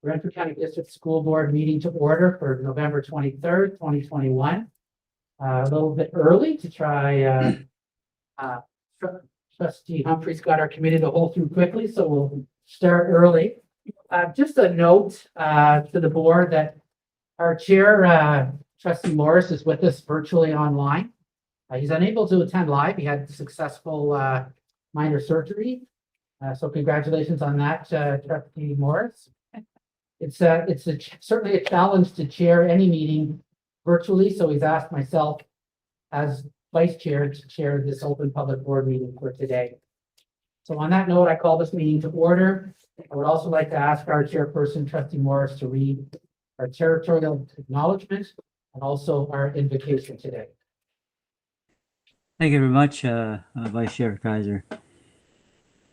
Renfrew County District School Board meeting to order for November 23rd, 2021. A little bit early to try. Trustee Humphreys got our committee to hold through quickly, so we'll start early. Just a note to the board that our chair, Trustee Morris, is with us virtually online. He's unable to attend live. He had successful minor surgery. So congratulations on that, Trustee Morris. It's certainly a challenge to chair any meeting virtually. So he's asked myself as vice chair to chair this open public board meeting for today. So on that note, I call this meeting to order. I would also like to ask our chairperson, Trustee Morris, to read our territorial acknowledgement and also our invocation today. Thank you very much, Vice Chair Kaiser.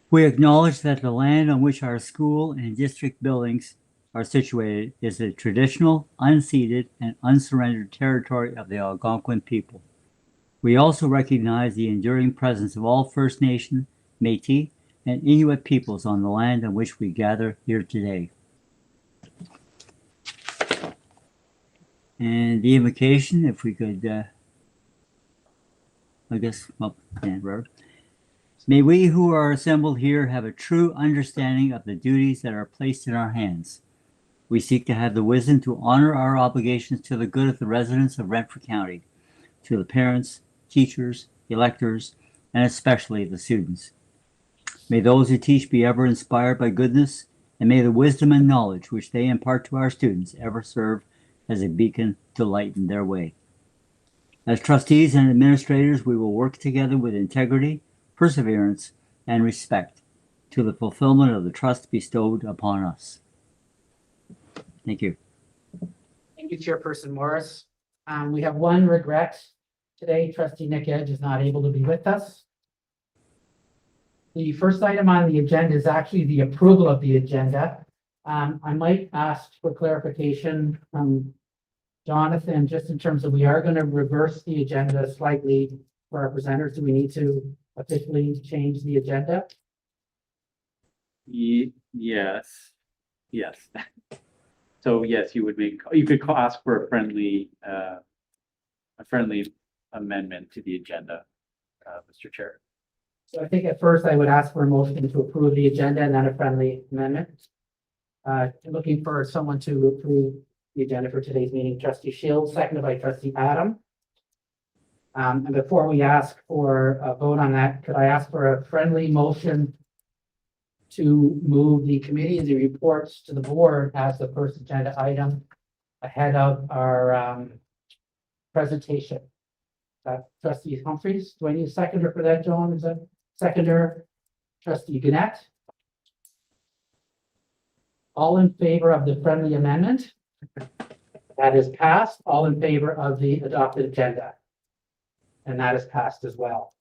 We acknowledge that the land on which our school and district buildings are situated is the traditional, unceded, and unsurrendered territory of the Algonquin people. We also recognize the enduring presence of all First Nation, Métis, and Inuit peoples on the land on which we gather here today. And the invocation, if we could, May we who are assembled here have a true understanding of the duties that are placed in our hands. We seek to have the wisdom to honor our obligations to the good of the residents of Renfrew County, to the parents, teachers, electors, and especially the students. May those who teach be ever inspired by goodness, and may the wisdom and knowledge which they impart to our students ever serve as a beacon to lighten their way. As trustees and administrators, we will work together with integrity, perseverance, and respect to the fulfillment of the trust bestowed upon us. Thank you. Thank you, Chairperson Morris. We have one regret today. Trustee Nick Edge is not able to be with us. The first item on the agenda is actually the approval of the agenda. I might ask for clarification from Jonathan, just in terms of we are going to reverse the agenda slightly for our presenters. Do we need to officially change the agenda? Yes. So yes, you could ask for a friendly amendment to the agenda, Mr. Chair. So I think at first I would ask for a motion to approve the agenda and then a friendly amendment. Looking for someone to approve the agenda for today's meeting. Trustee Shields, seconded by Trustee Adam. And before we ask for a vote on that, could I ask for a friendly motion to move the committee and the reports to the board as the first agenda item ahead of our presentation? Trustee Humphreys, do I need a seconder for that, John? Is that seconder? Trustee Gannett? All in favor of the friendly amendment? That is passed. All in favor of the adopted agenda? And that is passed as well.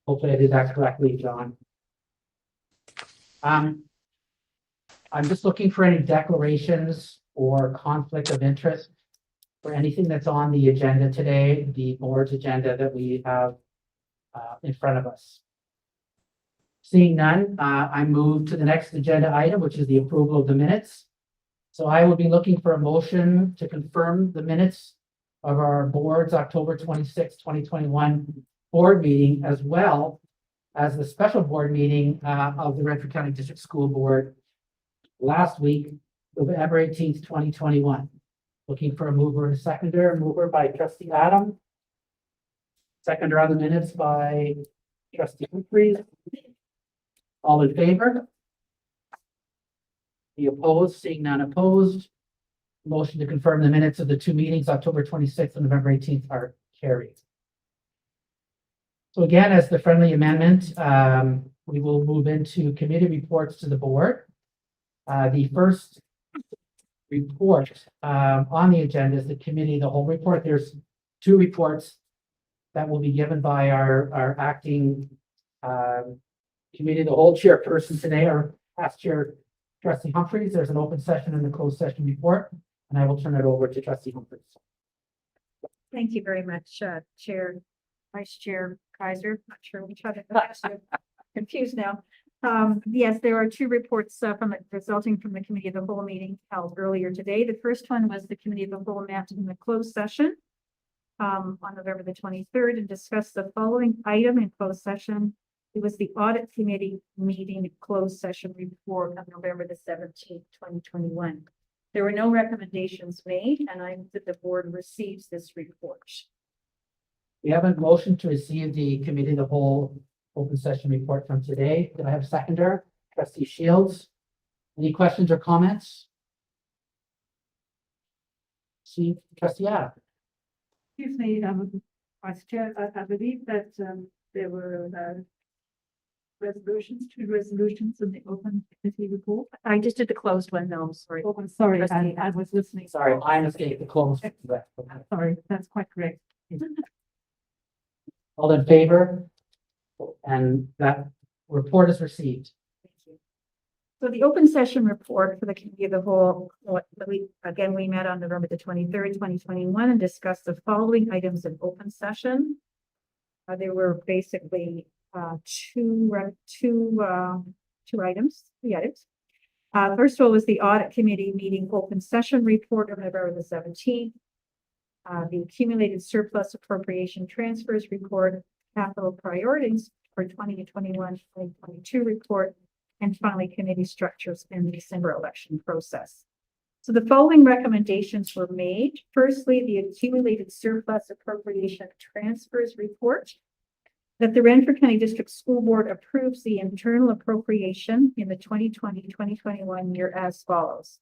Hopefully I did that correctly, John. I'm just looking for any declarations or conflict of interest for anything that's on the agenda today, the board's agenda that we have in front of us. Seeing none, I move to the next agenda item, which is the approval of the minutes. So I will be looking for a motion to confirm the minutes of our board's October 26, 2021 board meeting, as well as the special board meeting of the Renfrew County District School Board last week, November 18th, 2021. Looking for a mover and a seconder. Mover by Trustee Adam. Seconder on the minutes by Trustee Humphreys. All in favor? The opposed? Seeing none opposed. Motion to confirm the minutes of the two meetings, October 26th and November 18th, are carried. So again, as the friendly amendment, we will move into committee reports to the board. The first report on the agenda is the committee, the whole report. There's two reports that will be given by our acting committee, the whole chairperson today, our past chair, Trustee Humphreys. There's an open session and a closed session report, and I will turn it over to Trustee Humphreys. Thank you very much, Chair, Vice Chair Kaiser. Not sure which one. Confused now. Yes, there are two reports resulting from the Committee of the Whole meeting held earlier today. The first one was the Committee of the Whole met in the closed session on November the 23rd and discussed the following item in closed session. It was the Audit Committee meeting closed session report of November the 17th, 2021. There were no recommendations made, and I move that the board receives this report. We have a motion to receive the Committee of the Whole open session report from today. Did I have a seconder? Trustee Shields. Any questions or comments? See, Trustee Adam. Excuse me, Vice Chair, I believe that there were two resolutions in the open committee report. I just did the closed one, no, sorry. Oh, I'm sorry, Trustee. I was listening. Sorry, my mistake. The close. Sorry, that's quite correct. All in favor? And that report is received. So the open session report for the Committee of the Whole, we met on November the 23rd, 2021 and discussed the following items in open session. There were basically three items. First of all was the Audit Committee meeting open session report of November the 17th. The accumulated surplus appropriation transfers report, capital priorities for 2021-2022 report, and finally committee structures in the December election process. So the following recommendations were made. Firstly, the accumulated surplus appropriation transfers report, that the Renfrew County District School Board approves the internal appropriation in the 2020-2021 year as follows.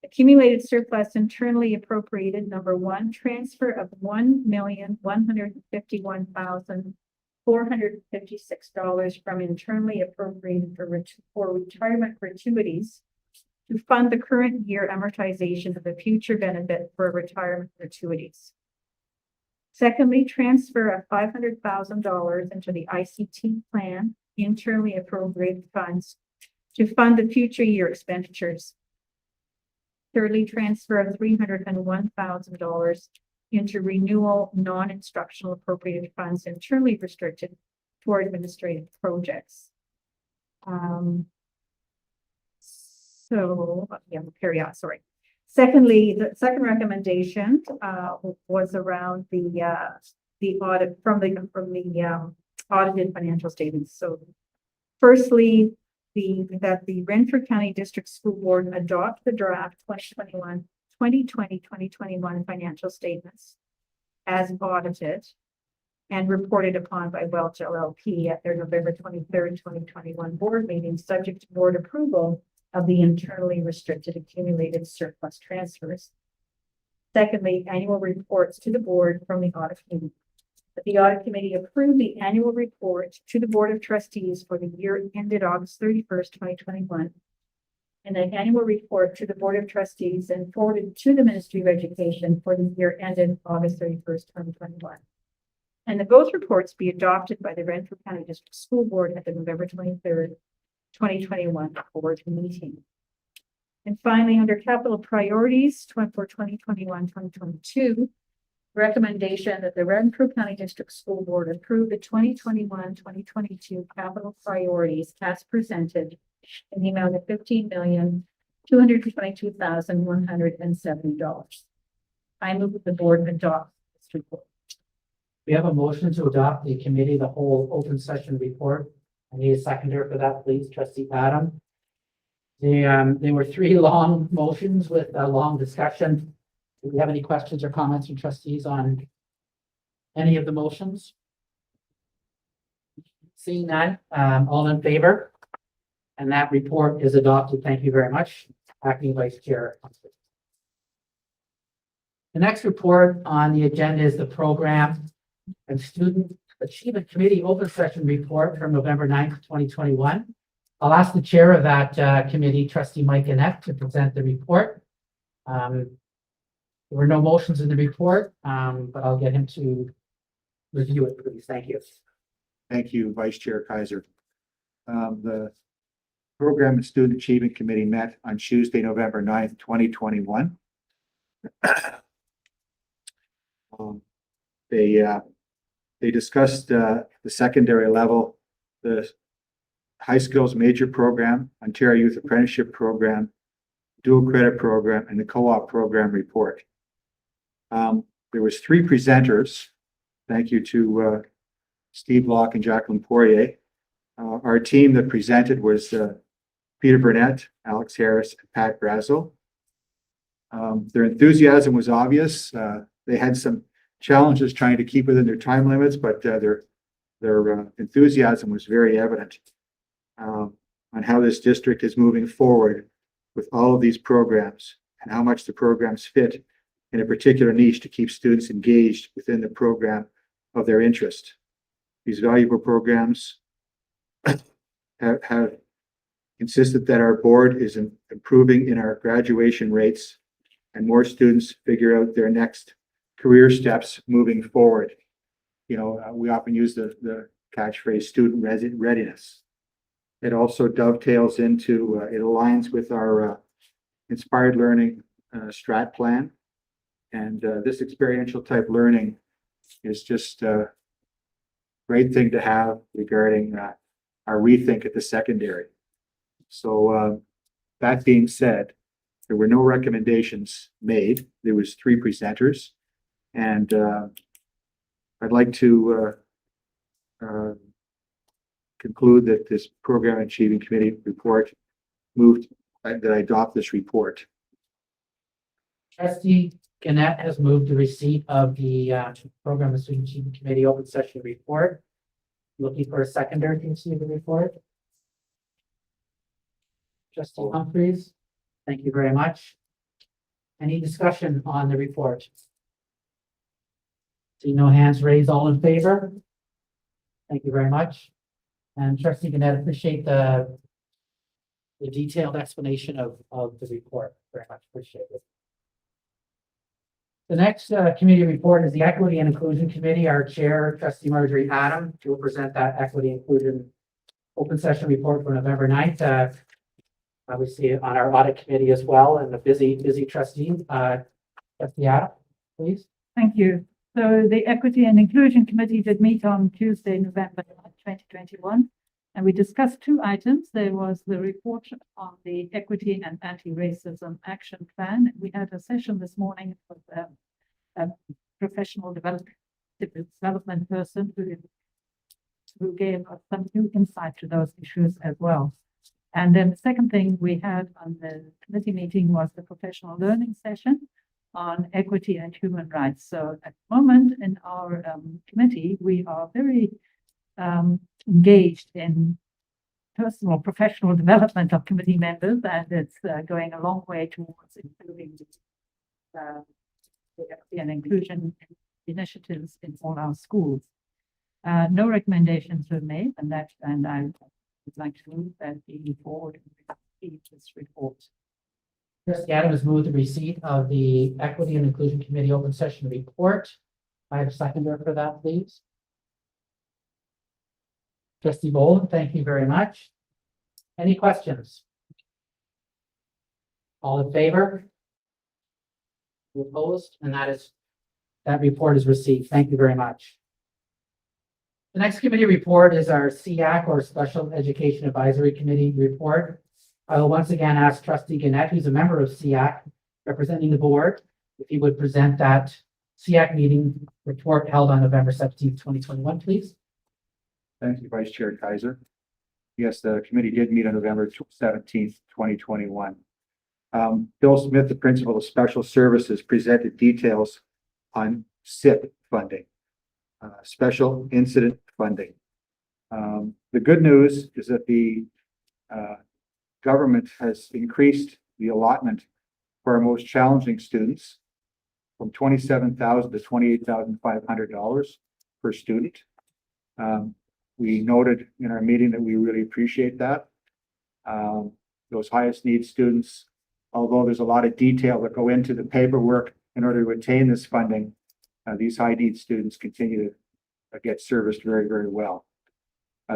Accumulated surplus internally appropriated, number one, transfer of $1,151,456 from internally appropriated for retirement gratuities to fund the current year amortization of the future benefit for retirement gratuities. Secondly, transfer of $500,000 into the ICT plan internally appropriated funds to fund the future year expenditures. Thirdly, transfer of $301,000 into renewal non-instructional appropriated funds internally restricted for administrative projects. Carry on, sorry. Secondly, the second recommendation was around the audit from the audited financial statements. So firstly, that the Renfrew County District School Board adopt the draft 2020-2021 financial statements as audited and reported upon by Welch LLP at their November 23rd, 2021 board meeting, subject to board approval of the internally restricted accumulated surplus transfers. Secondly, annual reports to the board from the audit committee. That the audit committee approved the annual report to the Board of Trustees for the year ended August 31st, 2021, and an annual report to the Board of Trustees and forwarded to the Ministry of Education for the year ended August 31st, 2021. And that both reports be adopted by the Renfrew County District School Board at the November 23rd, 2021 board meeting. And finally, under capital priorities for 2021-2022, recommendation that the Renfrew County District School Board approve the 2021-2022 capital priorities as presented in the amount of $15,222,170. I move that the board adopt this report. We have a motion to adopt the Committee of the Whole open session report. I need a seconder for that, please, Trustee Adam. There were three long motions with a long discussion. Do we have any questions or comments from trustees on any of the motions? Seeing none, all in favor? And that report is adopted. Thank you very much, Acting Vice Chair. The next report on the agenda is the Program and Student Achievement Committee Open Session Report from November 9th, 2021. I'll ask the chair of that committee, Trustee Mike Annette, to present the report. There were no motions in the report, but I'll get him to review it, please. Thank you. Thank you, Vice Chair Kaiser. The Program and Student Achievement Committee met on Tuesday, November 9th, 2021. They discussed the secondary level, the High Skills Major Program, Ontario Youth Apprenticeship Program, Dual Credit Program, and the Co-op Program report. There was 3 presenters. Thank you to Steve Locke and Jacqueline Poirier. Our team that presented was Peter Burnett, Alex Harris, and Pat Brazel. Their enthusiasm was obvious. They had some challenges trying to keep within their time limits, but their enthusiasm was very evident on how this district is moving forward with all of these programs and how much the programs fit in a particular niche to keep students engaged within the program of their interest. These valuable programs have insisted that our board is improving in our graduation rates and more students figure out their next career steps moving forward. You know, we often use the catchphrase student readiness. It also dovetails into, it aligns with our inspired learning strat plan. And this experiential type learning is just a great thing to have regarding our rethink at the secondary. So that being said, there were no recommendations made. There was 3 presenters, and I'd like to conclude that this Program Achieving Committee report that I adopt this report. Trustee Gannett has moved the receipt of the Program and Student Achievement Committee open session report. Looking for a seconder to receive the report. Trustee Humphries, thank you very much. Any discussion on the report? See no hands raised, all in favor? Thank you very much. And Trustee Gannett, appreciate the detailed explanation of the report. Very much appreciate it. The next committee report is the Equity and Inclusion Committee. Our chair, Trustee Marjorie Adam, will present that Equity Inclusion open session report for November 9th. Obviously on our audit committee as well, and the busy trustee. Trustee Adam, please. Thank you. So the Equity and Inclusion Committee did meet on Tuesday, November 2021, and we discussed 2 items. There was the report on the Equity and Anti-Racism Action Plan. We had a session this morning with a professional development person who gave us some new insight to those issues as well. And then the second thing we had on the committee meeting was the professional learning session on equity and human rights. So at the moment in our committee, we are very engaged in personal professional development of committee members, and it's going a long way towards improving the equity and inclusion initiatives in all our schools. No recommendations were made, and I would like to move that the board receive this report. Trustee Adam has moved the receipt of the Equity and Inclusion Committee open session report. I have a seconder for that, please. Trustee Boland, thank you very much. Any questions? All in favor? Opposed? And that report is received. Thank you very much. The next committee report is our SEAC, or Special Education Advisory Committee report. I will once again ask Trustee Gannett, who's a member of SEAC, representing the board, if he would present that SEAC meeting report held on November 17th, 2021, please. Thank you, Vice Chair Kaiser. Yes, the committee did meet on November 17th, 2021. Bill Smith, the Principal of Special Services, presented details on SIP funding, Special Incident Funding. The good news is that the government has increased the allotment for our most challenging students from $27,000 to $28,500 per student. We noted in our meeting that we really appreciate that. Those highest need students, although there's a lot of detail that go into the paperwork in order to attain this funding, these high need students continue to get serviced very, very well.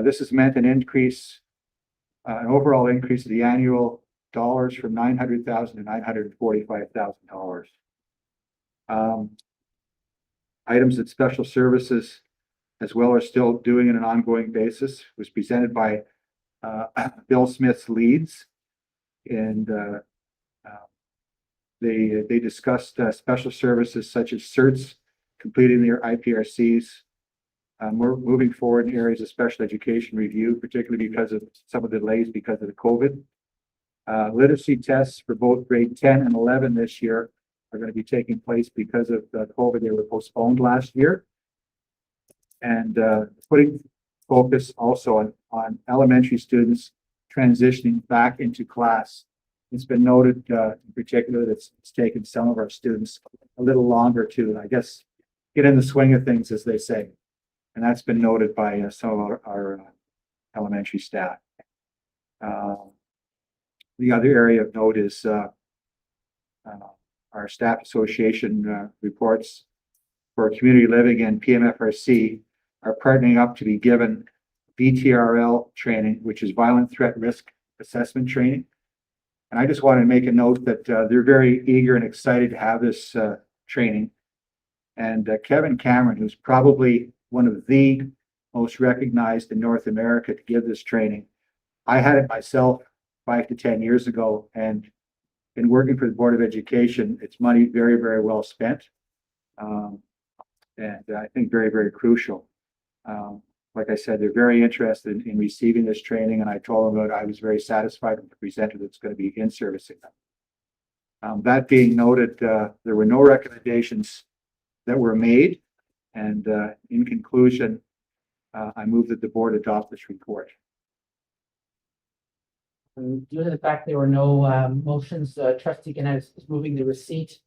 This has meant an increase, an overall increase of the annual dollars from $900,000 to $945,000. Items that Special Services as well are still doing on an ongoing basis was presented by Bill Smith's leads. And they discussed special services such as certs, completing their IPRCs. We're moving forward in areas of special education review, particularly because of some of the delays because of the COVID. Literacy tests for both grade 10 and 11 this year are going to be taking place because of COVID. They were postponed last year. And putting focus also on elementary students transitioning back into class. It's been noted in particular that it's taken some of our students a little longer to, I guess, get in the swing of things, as they say. And that's been noted by some of our elementary staff. The other area of note is our staff association reports for community living and PMFRC are partnering up to be given VTRL training, which is violent threat risk assessment training. And I just want to make a note that they're very eager and excited to have this training. And Kevin Cameron, who's probably one of the most recognized in North America to give this training. I had it myself 5 to 10 years ago, and in working for the Board of Education, it's money very, very well spent. And I think very, very crucial. Like I said, they're very interested in receiving this training, and I told them that I was very satisfied with the presenter that's going to be in servicing them. That being noted, there were no recommendations that were made, and in conclusion, I move that the board adopt this report. Due to the fact there were no motions, trustee Gannett is moving the receipt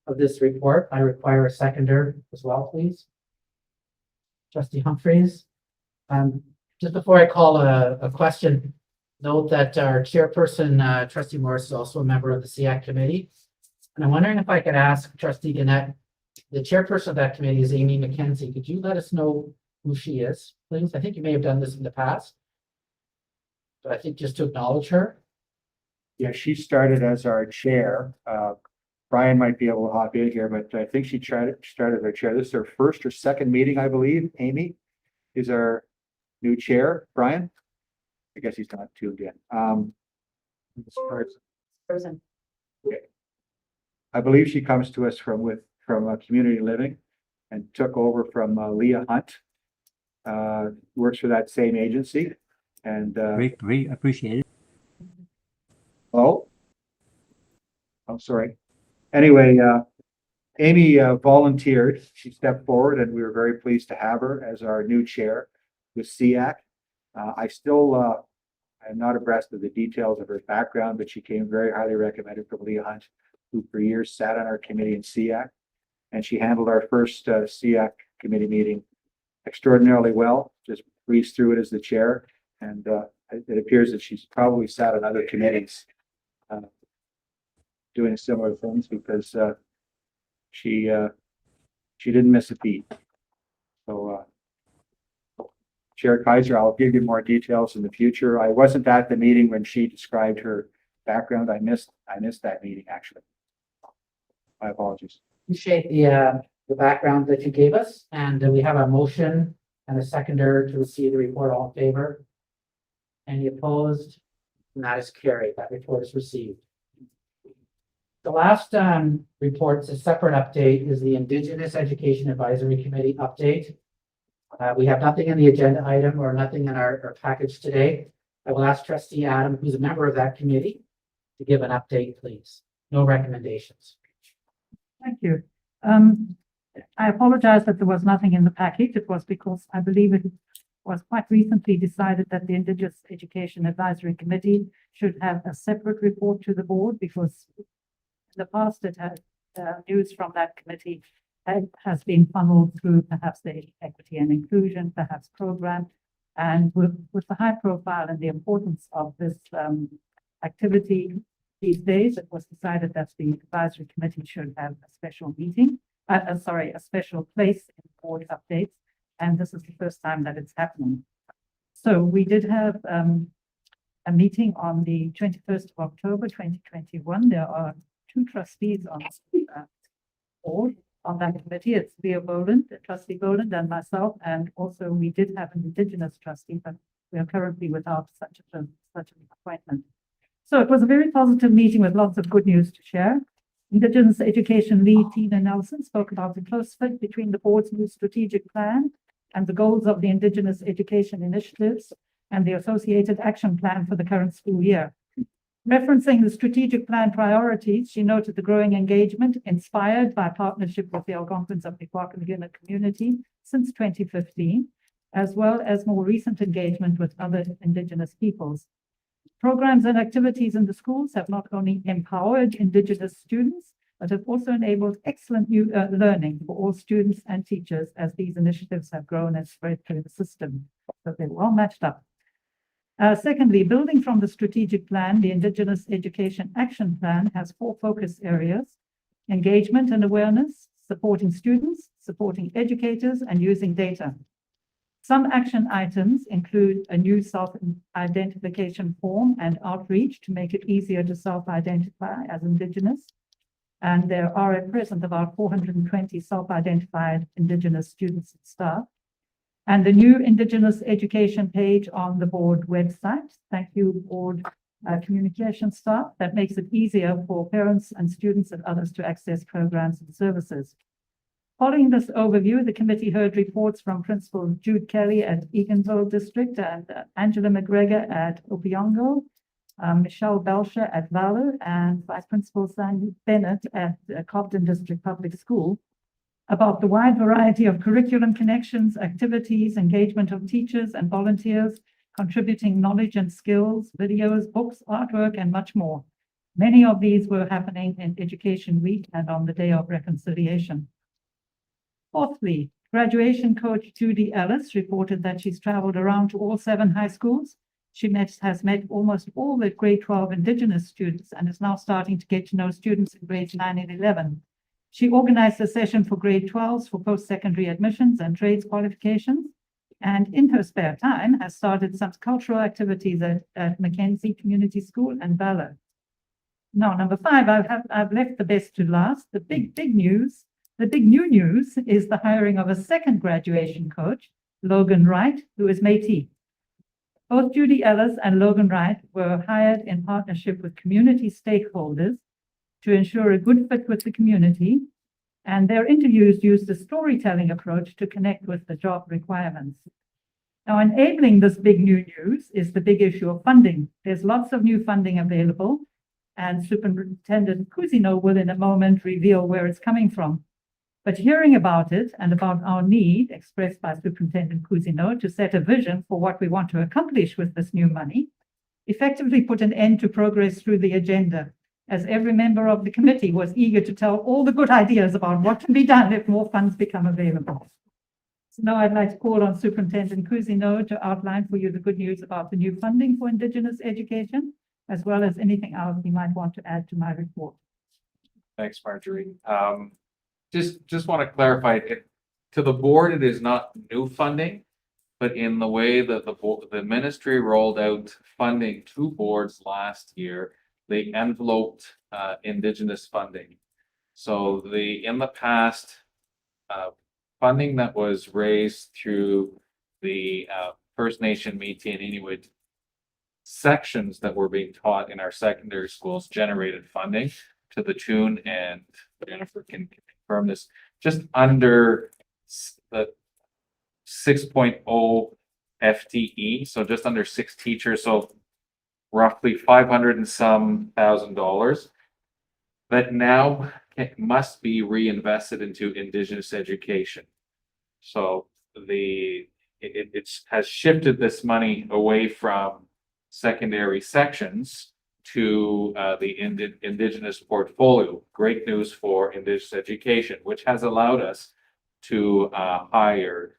of this report. I require a seconder as well, please. Trustee Humphreys. Just before I call a question, note that our chairperson, Trustee Morris, is also a member of the SEAC committee. And I'm wondering if I could ask Trustee Gannett, the chairperson of that committee is Amy McKenzie. Could you let us know who she is, please? I think you may have done this in the past, but I think just to acknowledge her. Yeah, she started as our chair. Brian might be able to hop in here, but I think she started as our chair. This is her first or second meeting, I believe. Amy is our new chair. Brian? I guess he's not tuned in. Person. I believe she comes to us from community living and took over from Leah Hunt. Works for that same agency. And Great, appreciate it. oh, I'm sorry. Anyway, Amy volunteered. She stepped forward, and we were very pleased to have her as our new chair with SEAC. I still am not abreast of the details of her background, but she came very highly recommended from Leah Hunt, who for years sat on our committee in SEAC, and she handled our first SEAC committee meeting extraordinarily well. Just breezed through it as the chair, and it appears that she's probably sat on other committees doing similar things because she didn't miss a beat. So Chair Kaiser, I'll give you more details in the future. I wasn't at the meeting when she described her background. I missed that meeting, actually. My apologies. Appreciate the background that you gave us, and we have a motion and a seconder to receive the report. All in favor? Any opposed? And that is carried. That report is received. The last report, is a separate update, is the Indigenous Education Advisory Committee update. We have nothing in the agenda item or nothing in our package today. I will ask Trustee Adam, who's a member of that committee, to give an update, please. No recommendations. Thank you. I apologize that there was nothing in the package. It was because I believe it was quite recently decided that the Indigenous Education Advisory Committee should have a separate report to the board, because in the past it had news from that committee has been funneled through perhaps the equity and inclusion, perhaps program. And with the high profile and the importance of this activity these days, it was decided that the advisory committee should have a special meeting, a special place in board updates. And this is the first time that it's happening. So we did have a meeting on the 21st of October, 2021. There are 2 trustees on the board on that committee. It's Leo Boland, Trustee Boland, and myself. And also we did have an Indigenous trustee, but We are currently without such an appointment. So it was a very positive meeting with lots of good news to share. Indigenous Education Lead Tina Nelson spoke about the close fit between the board's new strategic plan and the goals of the Indigenous Education Initiatives and the associated action plan for the current school year. Referencing the strategic plan priorities, she noted the growing engagement inspired by partnership with the Algonquins of the Kwakanagan community since 2015, as well as more recent engagement with other Indigenous peoples. Programs and activities in the schools have not only empowered Indigenous students, but have also enabled excellent new learning for all students and teachers as these initiatives have grown and spread through the system. So they're well matched up. Secondly, building from the strategic plan, the Indigenous Education Action Plan has 4 focus areas: engagement and awareness, supporting students, supporting educators, and using data. Some action items include a new self-identification form and outreach to make it easier to self-identify as Indigenous. And there are at present about 420 self-identified Indigenous students and staff. And the new Indigenous education page on the board website. Thank you, board communication staff. That makes it easier for parents and students and others to access programs and services. Following this overview, the committee heard reports from Principal Jude Kelly at Eganville District and Angela McGregor at Opeongo, Michelle Belcher at Valor, and Vice Principal Sandy Bennett at Cobden District Public School about the wide variety of curriculum connections, activities, engagement of teachers and volunteers, contributing knowledge and skills, videos, books, artwork, and much more. Many of these were happening in Education Week and on the Day of Reconciliation. Fourthly, graduation coach Judy Ellis reported that she's traveled around to all 7 high schools. She has met almost all the grade 12 Indigenous students and is now starting to get to know students in grades 9 and 11. She organized a session for grade 12s for post-secondary admissions and trades qualifications, and in her spare time has started some cultural activities at Mackenzie Community School and Valor. Now, number 5, I've left the best to last. The big news. The big new news is the hiring of a second graduation coach, Logan Wright, who is Métis. Both Judy Ellis and Logan Wright were hired in partnership with community stakeholders to ensure a good fit with the community, and their interviews used a storytelling approach to connect with the job requirements. Now, enabling this big new news is the big issue of funding. There's lots of new funding available, and Superintendent Cousino will in a moment reveal where it's coming from. But hearing about it and about our need expressed by Superintendent Cousino to set a vision for what we want to accomplish with this new money effectively put an end to progress through the agenda, as every member of the committee was eager to tell all the good ideas about what can be done if more funds become available. So now I'd like to call on Superintendent Cousino to outline for you the good news about the new funding for Indigenous education, as well as anything else you might want to add to my report. Thanks, Marjorie. Just want to clarify it to the board. It is not new funding, but in the way that the ministry rolled out funding to boards last year, they enveloped Indigenous funding. So in the past, funding that was raised through the First Nation, Métis, and Inuit sections that were being taught in our secondary schools generated funding to the tune, and Jennifer can confirm this, just under the 6.0 FTE, so just under 6 teachers, so roughly 500 and some $1,000 that now must be reinvested into Indigenous education. So it has shifted this money away from secondary sections to the Indigenous portfolio. Great news for Indigenous education, which has allowed us to hire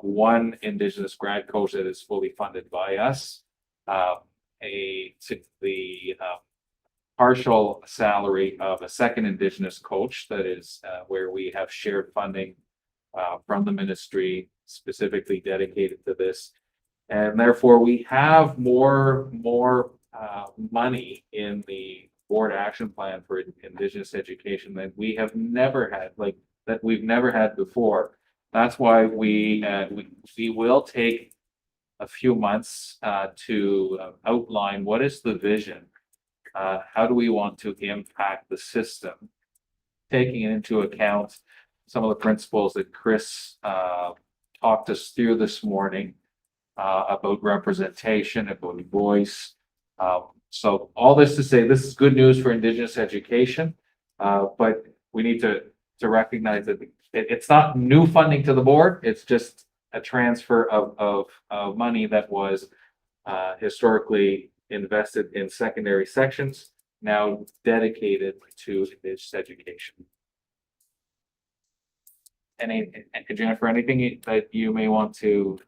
1 Indigenous grad coach that is fully funded by us, the partial salary of a second Indigenous coach that is where we have shared funding from the ministry specifically dedicated to this. And therefore we have more money in the board action plan for Indigenous education that we have never had, that we've never had before. That's why we will take a few months to outline what is the vision? How do we want to impact the system? Taking into account some of the principles that Chris talked us through this morning about representation, about voice. So all this to say, this is good news for Indigenous education, but we need to recognize that it's not new funding to the board. It's just a transfer of money that was historically invested in secondary sections, now dedicated to Indigenous education. And Jennifer, anything that you may want to?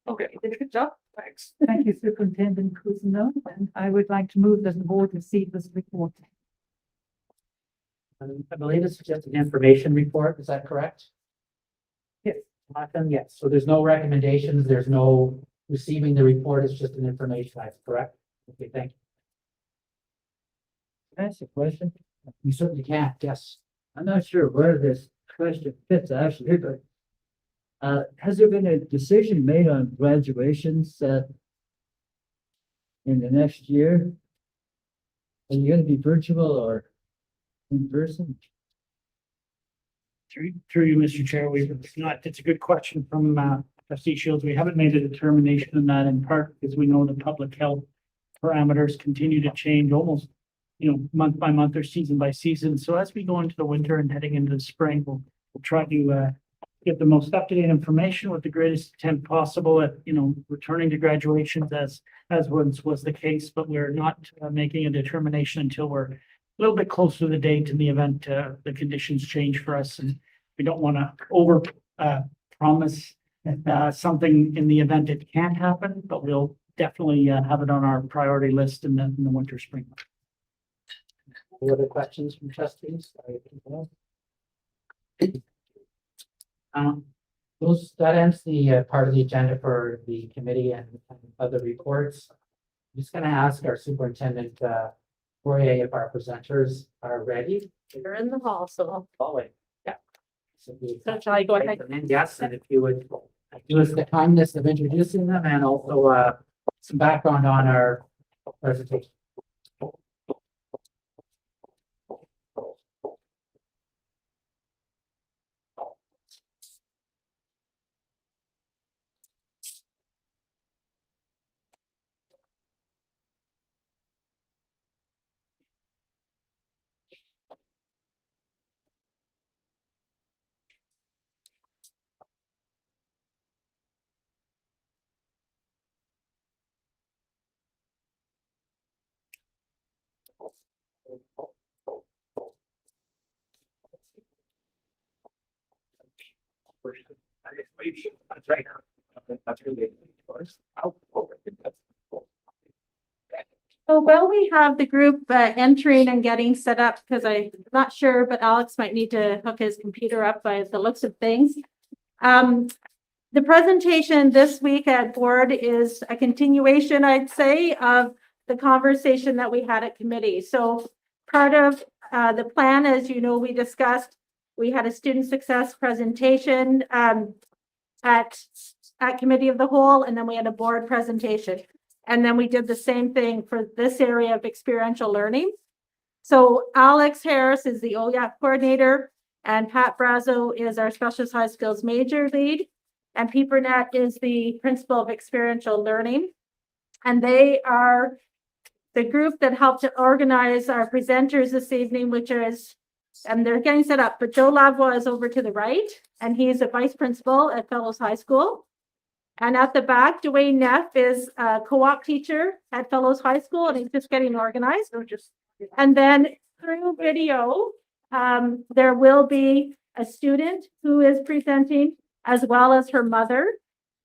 Okay. Did a good job. Thanks. Thank you, Superintendent Cousineau, and I would like to move that the board receive this report. I believe it's just an information report. Is that correct? Yes. Yes. So there's no recommendations. There's no receiving the report. It's just an information item, correct? Okay, thank you. Can I ask a question? You certainly can. Yes. I'm not sure where this question fits actually, but has there been a decision made on graduations in the next year? Are you going to be virtual or in person? Through you, Mr. Chair, it's a good question from trustee Shields. We haven't made a determination on that in part because we know the public health parameters continue to change almost, month by month or season by season. So as we go into the winter and heading into the spring, we'll try to get the most up-to-date information with the greatest intent possible at, returning to graduations as once was the case, but we're not making a determination until we're a little bit closer to the date in the event the conditions change for us. And we don't want to over promise something in the event it can't happen, but we'll definitely have it on our priority list in the winter, spring. Any other questions from trustees? That ends the part of the agenda for the committee and other reports. I'm just going to ask our superintendent, Poirier, if our presenters are ready. They're in the hall, so Following. Yeah. So shall I go ahead? yes, and if you would do us the kindness of introducing them and also some background on our presentation. That's right. That's really So while we have the group entering and getting set up, because I'm not sure, but Alex might need to hook his computer up by the looks of things. The presentation this week at board is a continuation, I'd say, of the conversation that we had at committee. So part of the plan, as you know, we discussed, we had a student success presentation at committee of the whole, and then we had a board presentation. And then we did the same thing for this area of experiential learning. So Alex Harris is the OYAP coordinator, and Pat Brazo is our specialist high skills major lead, and Pete Burnett is the principal of experiential learning. And they are the group that helped to organize our presenters this evening, which is, and they're getting set up, but Joe Lavoie is over to the right, and he's a vice principal at Fellows High School. And at the back, Dwayne Neff is a co-op teacher at Fellows High School, and he's just getting organized. And then through video, there will be a student who is presenting, as well as her mother.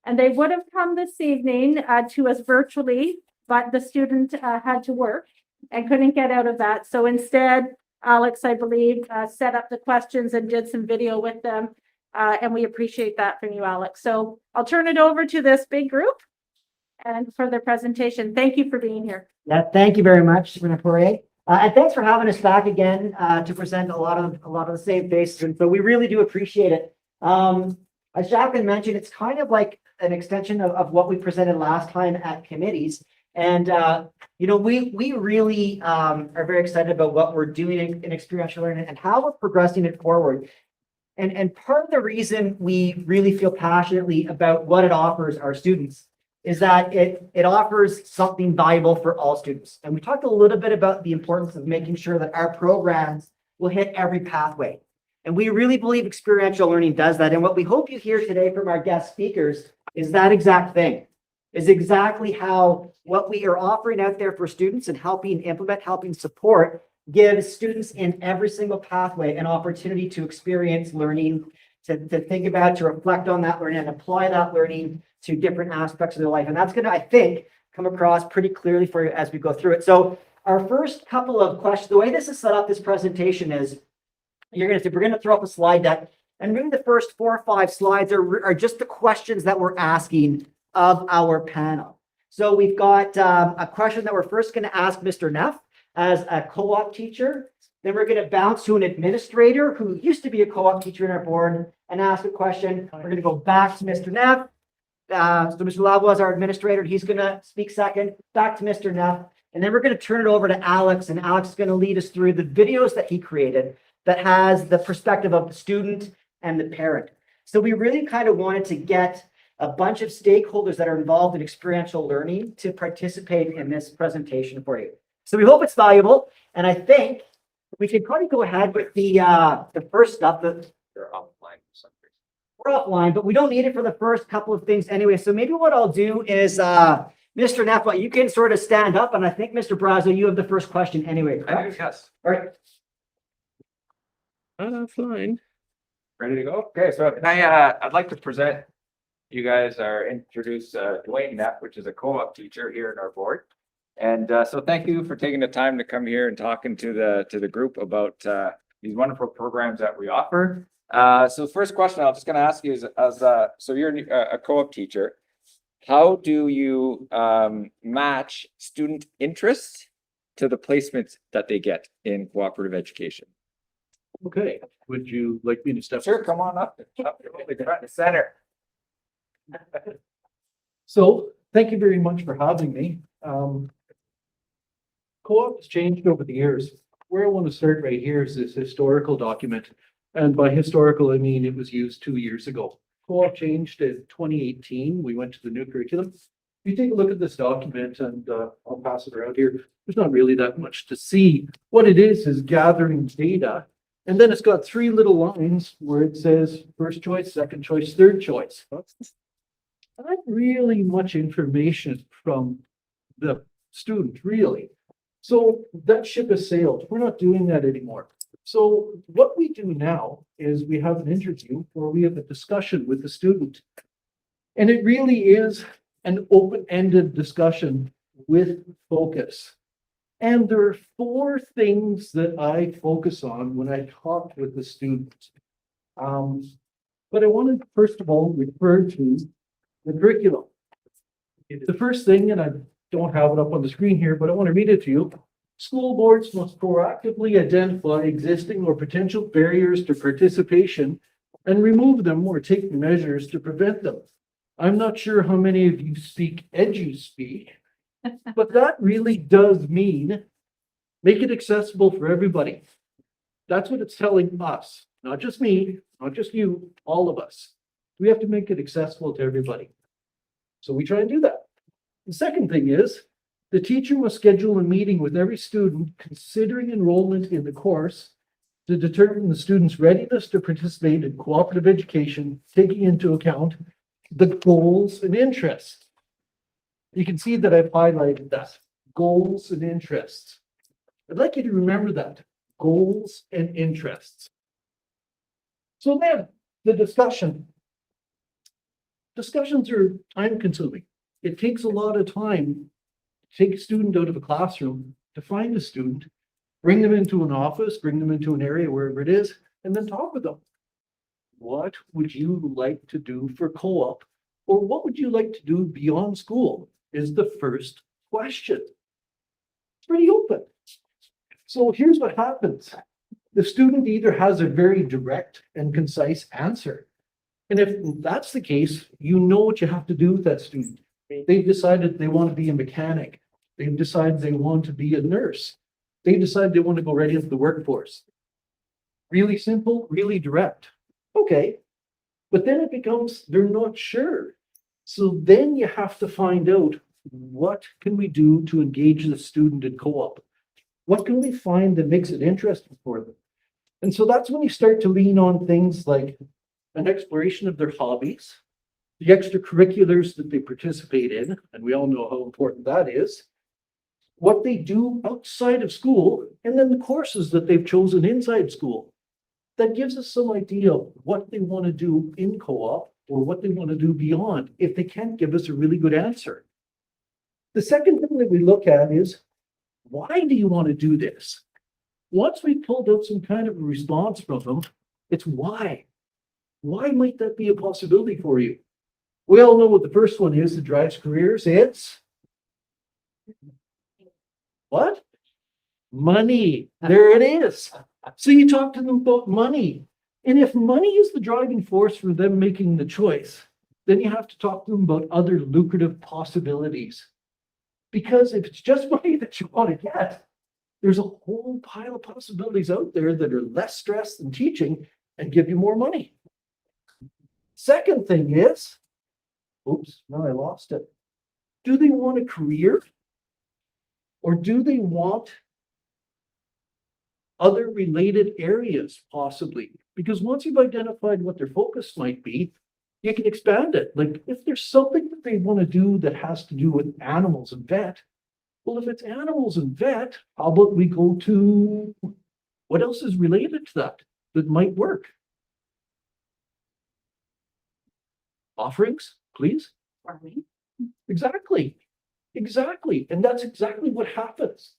And they would have come this evening to us virtually, but the student had to work and couldn't get out of that. So instead, Alex, I believe, set up the questions and did some video with them. And we appreciate that from you, Alex. So I'll turn it over to this big group and for their presentation. Thank you for being here. Yeah, thank you very much, Superintendent Poirier. And thanks for having us back again to present a lot of the same faces. And so we really do appreciate it. As Jacqueline mentioned, it's kind of like an extension of what we presented last time at committees. And, we really are very excited about what we're doing in experiential learning and how we're progressing it forward. And part of the reason we really feel passionately about what it offers our students is that it offers something valuable for all students. And we talked a little bit about the importance of making sure that our programs will hit every pathway. And we really believe experiential learning does that. And what we hope you hear today from our guest speakers is that exact thing, is exactly how what we are offering out there for students and helping implement, helping support, gives students in every single pathway an opportunity to experience learning, to think about, to reflect on that learning and apply that learning to different aspects of their life. And that's going to, I think, come across pretty clearly for you as we go through it. So our first couple of questions, the way this is set up, this presentation is, we're going to throw up a slide deck, and really the first 4 or 5 slides are just the questions that we're asking of our panel. So we've got a question that we're first going to ask Mr. Neff as a co-op teacher. Then we're going to bounce to an administrator who used to be a co-op teacher in our board and ask a question. We're going to go back to Mr. Neff. So Mr. Lavoie is our administrator. He's going to speak second. Back to Mr. Neff. And then we're going to turn it over to Alex, and Alex is going to lead us through the videos that he created that has the perspective of the student and the parent. So we really kind of wanted to get a bunch of stakeholders that are involved in experiential learning to participate in this presentation for you. So we hope it's valuable. And I think we can probably go ahead with the first stuff. They're offline for some reason. We're offline, but we don't need it for the first couple of things anyway. So maybe what I'll do is, Mr. Neff, you can sort of stand up. And I think, Mr. Brazo, you have the first question anyway, correct? Yes. All right. Offline. Ready to go? Okay, so I'd like to present you guys introduce Dwayne Neff, which is a co-op teacher here in our board. And so thank you for taking the time to come here and talking to the group about these wonderful programs that we offer. So first question I'm just going to ask you is, so you're a co-op teacher, how do you match student interest to the placements that they get in cooperative education? Okay, would you like me to step? Sure, come on up. Front and center. So, thank you very much for having me. Co-op has changed over the years. Where I want to start right here is this historical document. And by historical, I mean it was used 2 years ago. Co-op changed in 2018. We went to the new curriculum. If you take a look at this document, and I'll pass it around here, there's not really that much to see. What it is gathering data. And then it's got 3 little lines where it says first choice, second choice, third choice. Not really much information from the student, really. So that ship has sailed. We're not doing that anymore. So what we do now is we have an interview where we have a discussion with the student. And it really is an open-ended discussion with focus. And there are 4 things that I focus on when I talk with the student. But I want to first of all refer to the curriculum. The first thing, and I don't have it up on the screen here, but I want to read it to you. School boards must proactively identify existing or potential barriers to participation and remove them or take measures to prevent them. I'm not sure how many of you speak edu-speak, but that really does mean make it accessible for everybody. That's what it's telling us, not just me, not just you, all of us. We have to make it accessible to everybody. So we try and do that. The second thing is the teacher must schedule a meeting with every student considering enrollment in the course to determine the student's readiness to participate in cooperative education, taking into account the goals and interests. You can see that I've highlighted that, goals and interests. I'd like you to remember that, goals and interests. So then, the discussion. Discussions are time consuming. It takes a lot of time to take a student out of a classroom, to find a student, bring them into an office, bring them into an area, wherever it is, and then talk with them. What would you like to do for co-op? Or what would you like to do beyond school? Is the first question. It's pretty open. So here's what happens. The student either has a very direct and concise answer, And if that's the case, you know what you have to do with that student. They've decided they want to be a mechanic. They've decided they want to be a nurse. They decide they want to go right into the workforce. Really simple, really direct. Okay. But then it becomes, they're not sure. So then you have to find out, what can we do to engage the student in co-op? What can we find that makes it interesting for them? And so that's when you start to lean on things like an exploration of their hobbies, the extracurriculars that they participate in, and we all know how important that is, what they do outside of school, and then the courses that they've chosen inside school. That gives us some idea of what they want to do in co-op or what they want to do beyond, if they can't give us a really good answer. The second thing that we look at is, why do you want to do this? Once we pulled out some kind of a response from them, it's why. Why might that be a possibility for you? We all know what the first one is that drives careers. It's what? Money. There it is. So you talk to them about money. And if money is the driving force for them making the choice, then you have to talk to them about other lucrative possibilities. Because if it's just money that you want to get, there's a whole pile of possibilities out there that are less stress than teaching and give you more money. Second thing is, oops, now I lost it. Do they want a career? Or do they want other related areas possibly? Because once you've identified what their focus might be, you can expand it. Like if there's something that they want to do that has to do with animals and vet, well, if it's animals and vet, how about we go to what else is related to that might work? Offerings, please. Farming. Exactly. Exactly. And that's exactly what happens.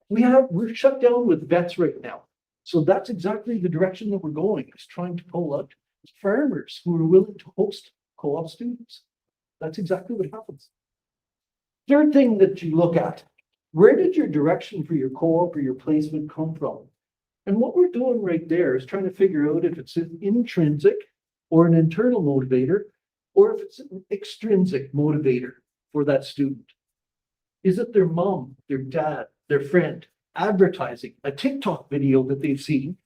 We're shut down with vets right now. So that's exactly the direction that we're going, is trying to pull out farmers who are willing to host co-op students. That's exactly what happens. Third thing that you look at, where did your direction for your co-op or your placement come from? And what we're doing right there is trying to figure out if it's an intrinsic or an internal motivator, or if it's an extrinsic motivator for that student. Is it their mom, their dad, their friend, advertising, a TikTok video that they've seen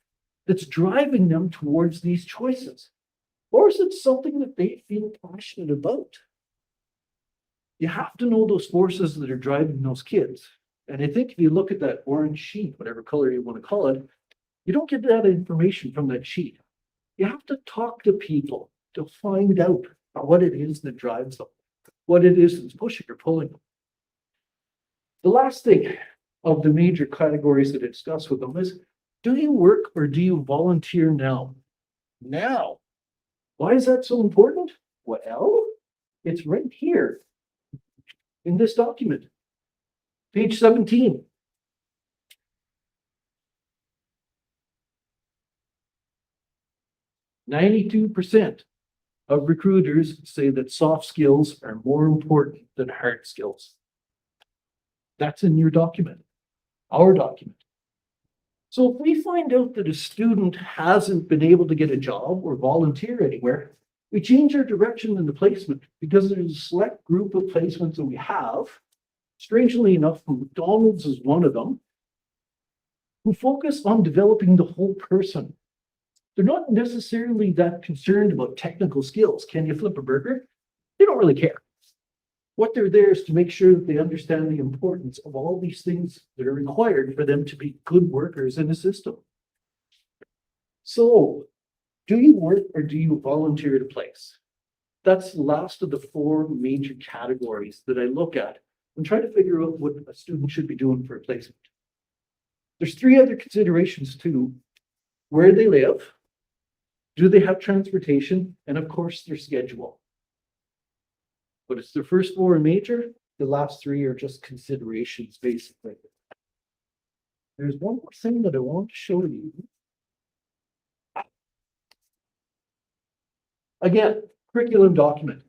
that's driving them towards these choices? Or is it something that they feel passionate about? You have to know those forces that are driving those kids. And I think if you look at that orange sheet, whatever color you want to call it, you don't get that information from that sheet. You have to talk to people to find out what it is that drives them, what it is that's pushing or pulling them. The last thing of the major categories that I discuss with them is, do you work or do you volunteer now? Now. Why is that so important? Well, it's right here in this document, page 17. %92 of recruiters say that soft skills are more important than hard skills. That's in your document, our document. So if we find out that a student hasn't been able to get a job or volunteer anywhere, we change our direction in the placement, because there's a select group of placements that we have, strangely enough, McDonald's is one of them, who focus on developing the whole person. They're not necessarily that concerned about technical skills. Can you flip a burger? They don't really care. What they're there is to make sure that they understand the importance of all these things that are required for them to be good workers in the system. So, do you work or do you volunteer at a place? That's the last of the 4 major categories that I look at and try to figure out what a student should be doing for a placement. There's 3 other considerations too: where they live, do they have transportation, and of course their schedule. But it's the first 4 major, the last 3 are just considerations basically. There's one more thing that I want to show you. Again, curriculum document.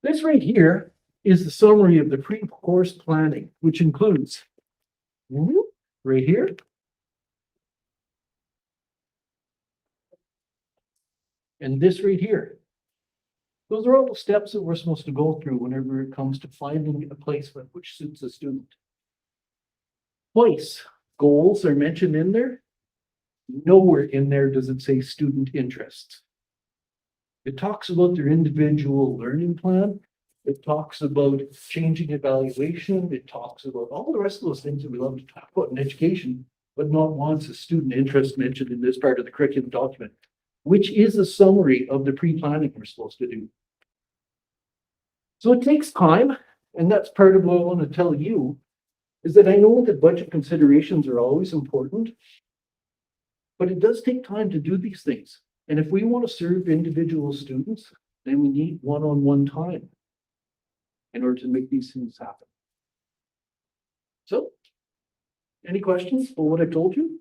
This right here is the summary of the pre-course planning, which includes right here, And this right here. Those are all the steps that we're supposed to go through whenever it comes to finding a placement which suits a student. Twice, goals are mentioned in there. Nowhere in there does it say student interests. It talks about their individual learning plan. It talks about changing evaluation. It talks about all the rest of those things that we love to talk about in education, but not once is student interest mentioned in this part of the curriculum document, which is a summary of the pre-planning we're supposed to do. So it takes time, and that's part of what I want to tell you, is that I know that budget considerations are always important, but it does take time to do these things. And if we want to serve individual students, then we need one-on-one time in order to make these things happen. So, any questions for what I told you?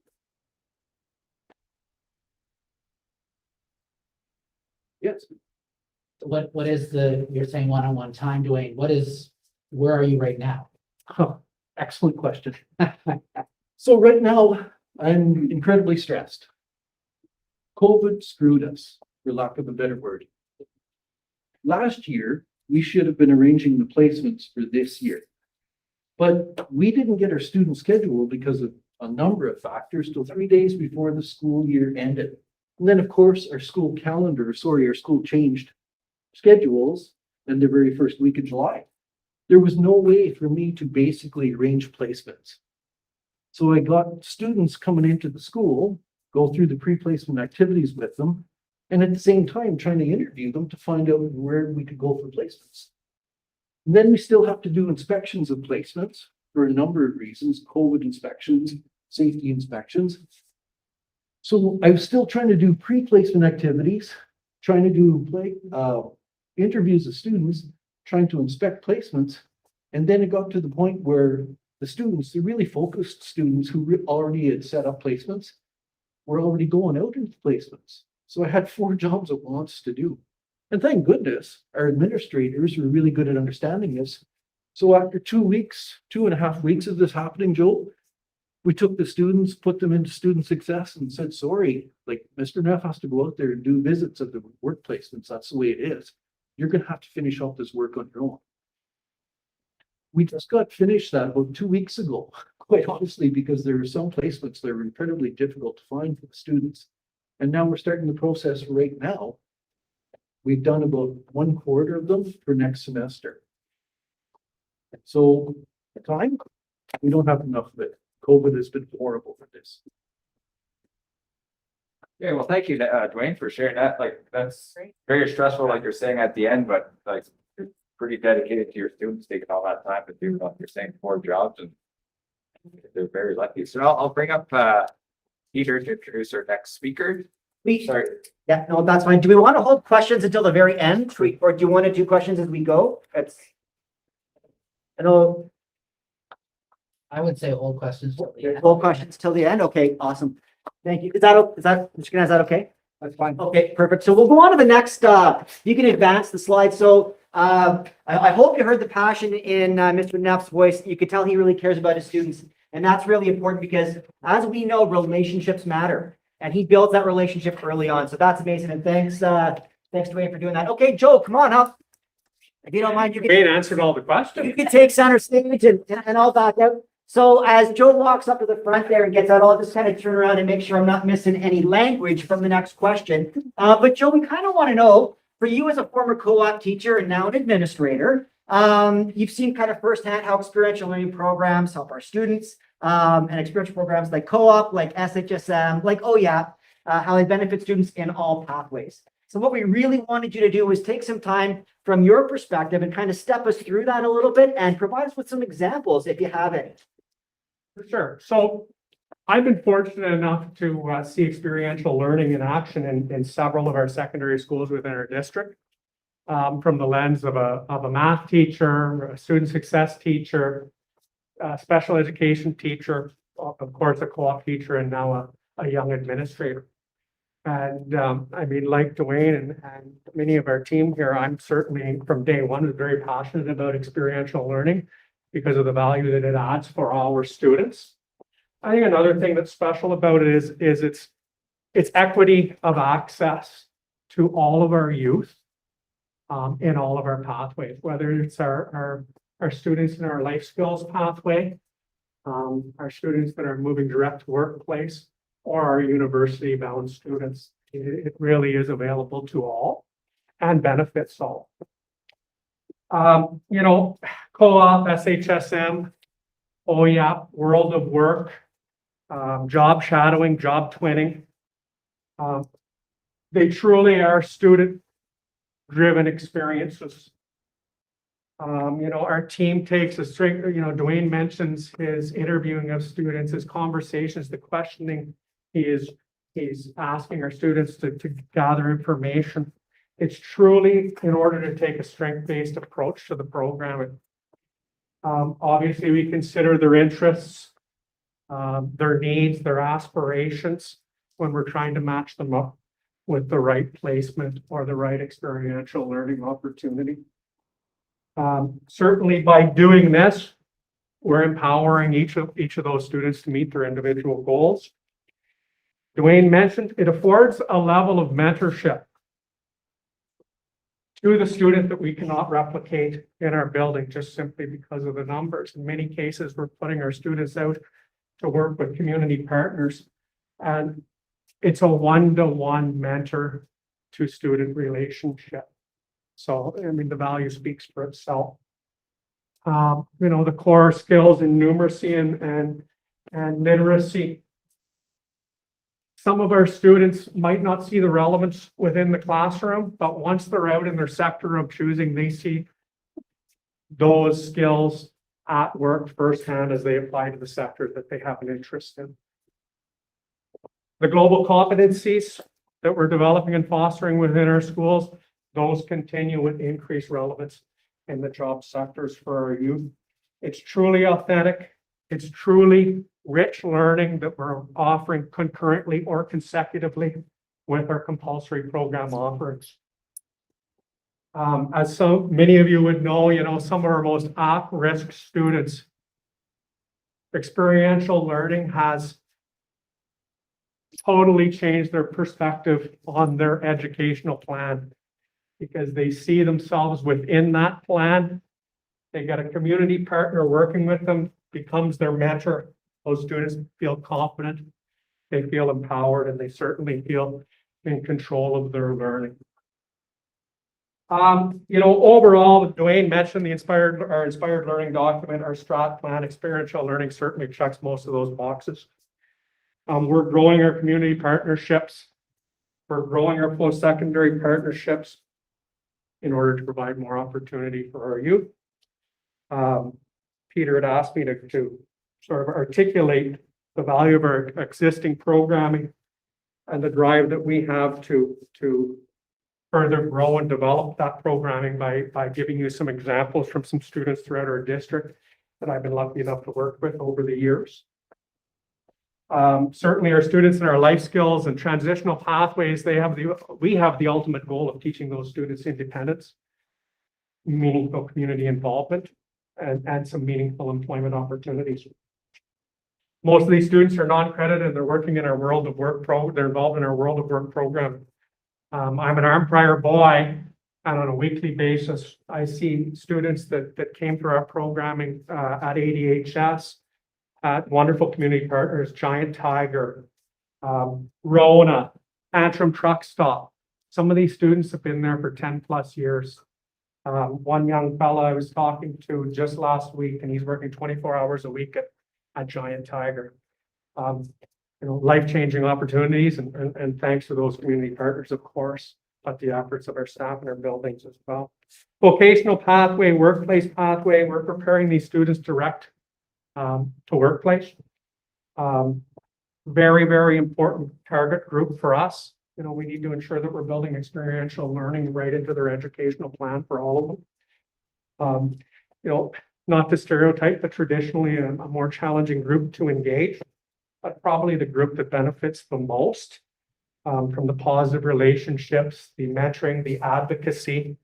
Yes. What is you're saying one-on-one time, Dwayne, where are you right now? Huh, excellent question. So right now, I'm incredibly stressed. COVID screwed us, for lack of a better word. Last year, we should have been arranging the placements for this year. But we didn't get our student schedule because of a number of factors till 3 days before the school year ended. And then, of course, our school changed schedules in the very first week of July. There was no way for me to basically arrange placements. So I got students coming into the school, go through the pre-placement activities with them, and at the same time trying to interview them to find out where we could go for placements. And then we still have to do inspections of placements for a number of reasons, COVID inspections, safety inspections. So I was still trying to do pre-placement activities, trying to do interviews of students, trying to inspect placements. And then it got to the point where the students, the really focused students who already had set up placements, were already going out into placements. So I had 4 jobs at once to do. And thank goodness, our administrators were really good at understanding this. So after 2.5 weeks of this happening, Joe, we took the students, put them into student success and said, sorry, like Mr. Neff has to go out there and do visits of the work placements. That's the way it is. You're going to have to finish off this work on your own. We just got finished that about 2 weeks ago, quite honestly, because there are some placements that are incredibly difficult to find for the students. And now we're starting the process right now. We've done about 1/4 of them for next semester. So time, we don't have enough of it. COVID has been horrible for this. Yeah, well, thank you, Dwayne, for sharing that. Like, that's very stressful, like you're saying at the end, but like, you're pretty dedicated to your students, taking all that time to do, like you're saying, 4 jobs, and they're very lucky. So I'll bring up Peter to introduce our next speaker. Sorry. Yeah, no, that's fine. Do we want to hold questions until the very end, or do you want to do questions as we go? I know. I would say hold questions. till the end. Hold questions till the end. Okay, awesome. Thank you. Is that Mr. is that okay? That's fine. Okay, perfect. So we'll go on to the next, you can advance the slide. So I hope you heard the passion in Mr. Neff's voice. You could tell he really cares about his students. And that's really important because as we know, relationships matter. And he builds that relationship early on. So that's amazing. And thanks Dwayne for doing that. Okay, Joe, come on up. If you don't mind, you can answered all the questions. you can take center stage and all that. So as Joe walks up to the front there and gets out, I'll just kind of turn around and make sure I'm not missing any language from the next question. But Joe, we kind of want to know, for you as a former co-op teacher and now an administrator, you've seen kind of firsthand how experiential learning programs help our students, and experiential programs like co-op, like SHSM, like how they benefit students in all pathways. So what we really wanted you to do was take some time from your perspective and kind of step us through that a little bit and provide us with some examples if you have any. For sure. So I've been fortunate enough to see experiential learning in action in several of our secondary schools within our district, from the lens of a math teacher, a student success teacher, a special education teacher, of course, a co-op teacher, and now a young administrator. And I mean, like Dwayne and many of our team here, I'm certainly from day one was very passionate about experiential learning because of the value that it adds for our students. I think another thing that's special about it is its equity of access to all of our youth in all of our pathways, whether it's our students in our life skills pathway, our students that are moving direct to workplace, or our university bound students. It really is available to all and benefits all. You know, co-op, SHSM, OYAP, World of Work, job shadowing, job twinning. They truly are student-driven experiences. You know, our team takes a strict, you know, Dwayne mentions his interviewing of students, his conversations, the questioning he's asking our students to gather information. It's truly in order to take a strength-based approach to the programming. Obviously, we consider their interests, their needs, their aspirations when we're trying to match them up with the right placement or the right experiential learning opportunity. Certainly by doing this, we're empowering each of those students to meet their individual goals. Dwayne mentioned it affords a level of mentorship to the student that we cannot replicate in our building just simply because of the numbers. In many cases, we're putting our students out to work with community partners, and it's a one-to-one mentor to student relationship. So, I mean, the value speaks for itself. You know, the core skills in numeracy and literacy. Some of our students might not see the relevance within the classroom, but once they're out in their sector of choosing, they see those skills at work firsthand as they apply to the sector that they have an interest in. The global competencies that we're developing and fostering within our schools, those continue with increased relevance in the job sectors for our youth. It's truly authentic. It's truly rich learning that we're offering concurrently or consecutively with our compulsory program offerings. As so many of you would know, you know, some of our most at-risk students, experiential learning has totally changed their perspective on their educational plan because they see themselves within that plan. They got a community partner working with them, becomes their mentor. Those students feel confident, they feel empowered, and they certainly feel in control of their learning. You know, overall, Dwayne mentioned the inspired learning document, our strat plan, experiential learning certainly checks most of those boxes. We're growing our community partnerships. We're growing our post-secondary partnerships in order to provide more opportunity for our youth. Peter had asked me to sort of articulate the value of our existing programming and the drive that we have to further grow and develop that programming by giving you some examples from some students throughout our district that I've been lucky enough to work with over the years. Certainly our students in our life skills and transitional pathways, we have the ultimate goal of teaching those students independence, meaningful community involvement, and some meaningful employment opportunities. Most of these students are non-credited and they're working in our World of Work they're involved in our World of Work program. I'm an armed prior boy, and on a weekly basis, I see students that came through our programming at ADHS, at wonderful community partners, Giant Tiger, Rona, Antrim Truck Stop. Some of these students have been there for 10 plus years. One young fella I was talking to just last week, and he's working 24 hours a week at Giant Tiger. You know, life-changing opportunities, and thanks to those community partners, of course, but the efforts of our staff and our buildings as well. Vocational pathway, workplace pathway, we're preparing these students direct to workplace. Very, very important target group for us. You know, we need to ensure that we're building experiential learning right into their educational plan for all of them. You know, not to stereotype, but traditionally a more challenging group to engage, but probably the group that benefits the most from the positive relationships, the mentoring, the advocacy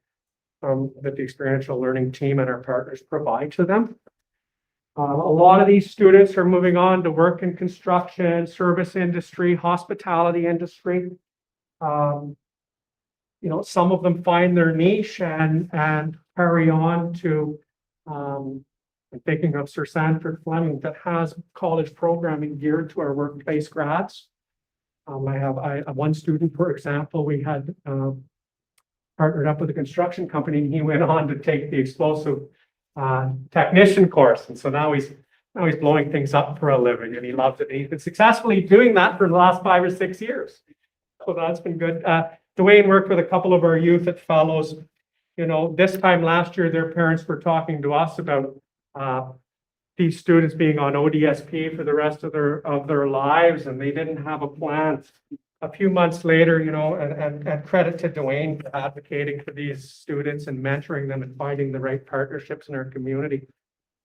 that the experiential learning team and our partners provide to them. A lot of these students are moving on to work in construction, service industry, hospitality industry. some of them find their niche and carry on to, I'm thinking of Sir Sanford Fleming that has college programming geared to our workplace grads. I have one student, for example, we had partnered up with a construction company, and he went on to take the explosive technician course, and so now he's blowing things up for a living, and he loves it. And he's been successfully doing that for the last 5 or 6 years, so that's been good. Dwayne worked with a couple of our youth at Fellows. This time last year, their parents were talking to us about these students being on ODSP for the rest of their lives, and they didn't have a plan. A few months later, and credit to Dwayne for advocating for these students and mentoring them and finding the right partnerships in our community.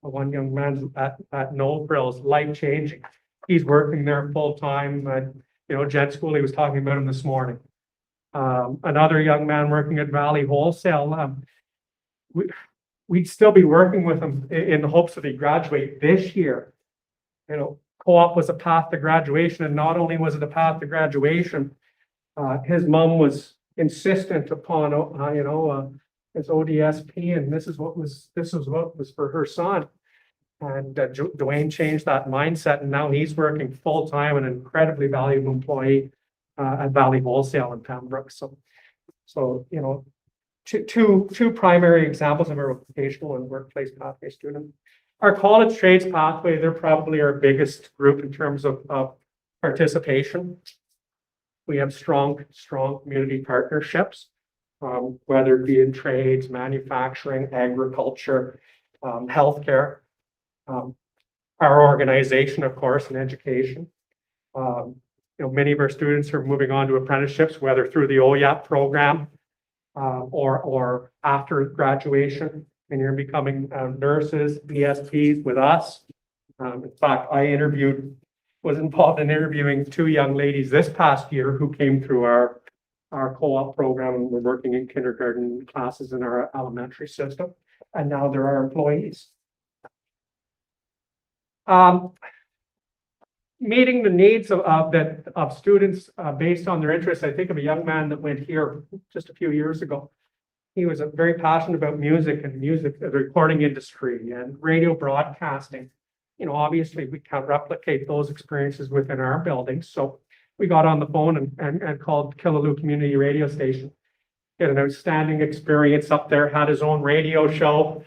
One young man at No Frills, life-changing. He's working there full-time at, Jet School. He was talking about him this morning. Another young man working at Valley Wholesale. We'd still be working with him in the hopes that he graduate this year. Co-op was a path to graduation, and not only was it a path to graduation, his mom was insistent upon, his ODSP, and this is what was for her son. And Dwayne changed that mindset, and now he's working full-time, an incredibly valuable employee at Valley Wholesale in Pembroke. So two primary examples of our vocational and workplace pathway student. Our college trades pathway, they're probably our biggest group in terms of participation. We have strong community partnerships, whether it be in trades, manufacturing, agriculture, healthcare. Our organization, of course, in education. Many of our students are moving on to apprenticeships, whether through the OYAP program or after graduation, and you're becoming nurses, BSPs with us. In fact, was involved in interviewing 2 young ladies this past year who came through our co-op program and were working in kindergarten classes in our elementary system, and now they're our employees. Meeting the needs of students based on their interests. I think of a young man that went here just a few years ago. He was very passionate about music, the recording industry and radio broadcasting. Obviously we can't replicate those experiences within our buildings. So we got on the phone and called Killaloo Community Radio Station. He had an outstanding experience up there, had his own radio show,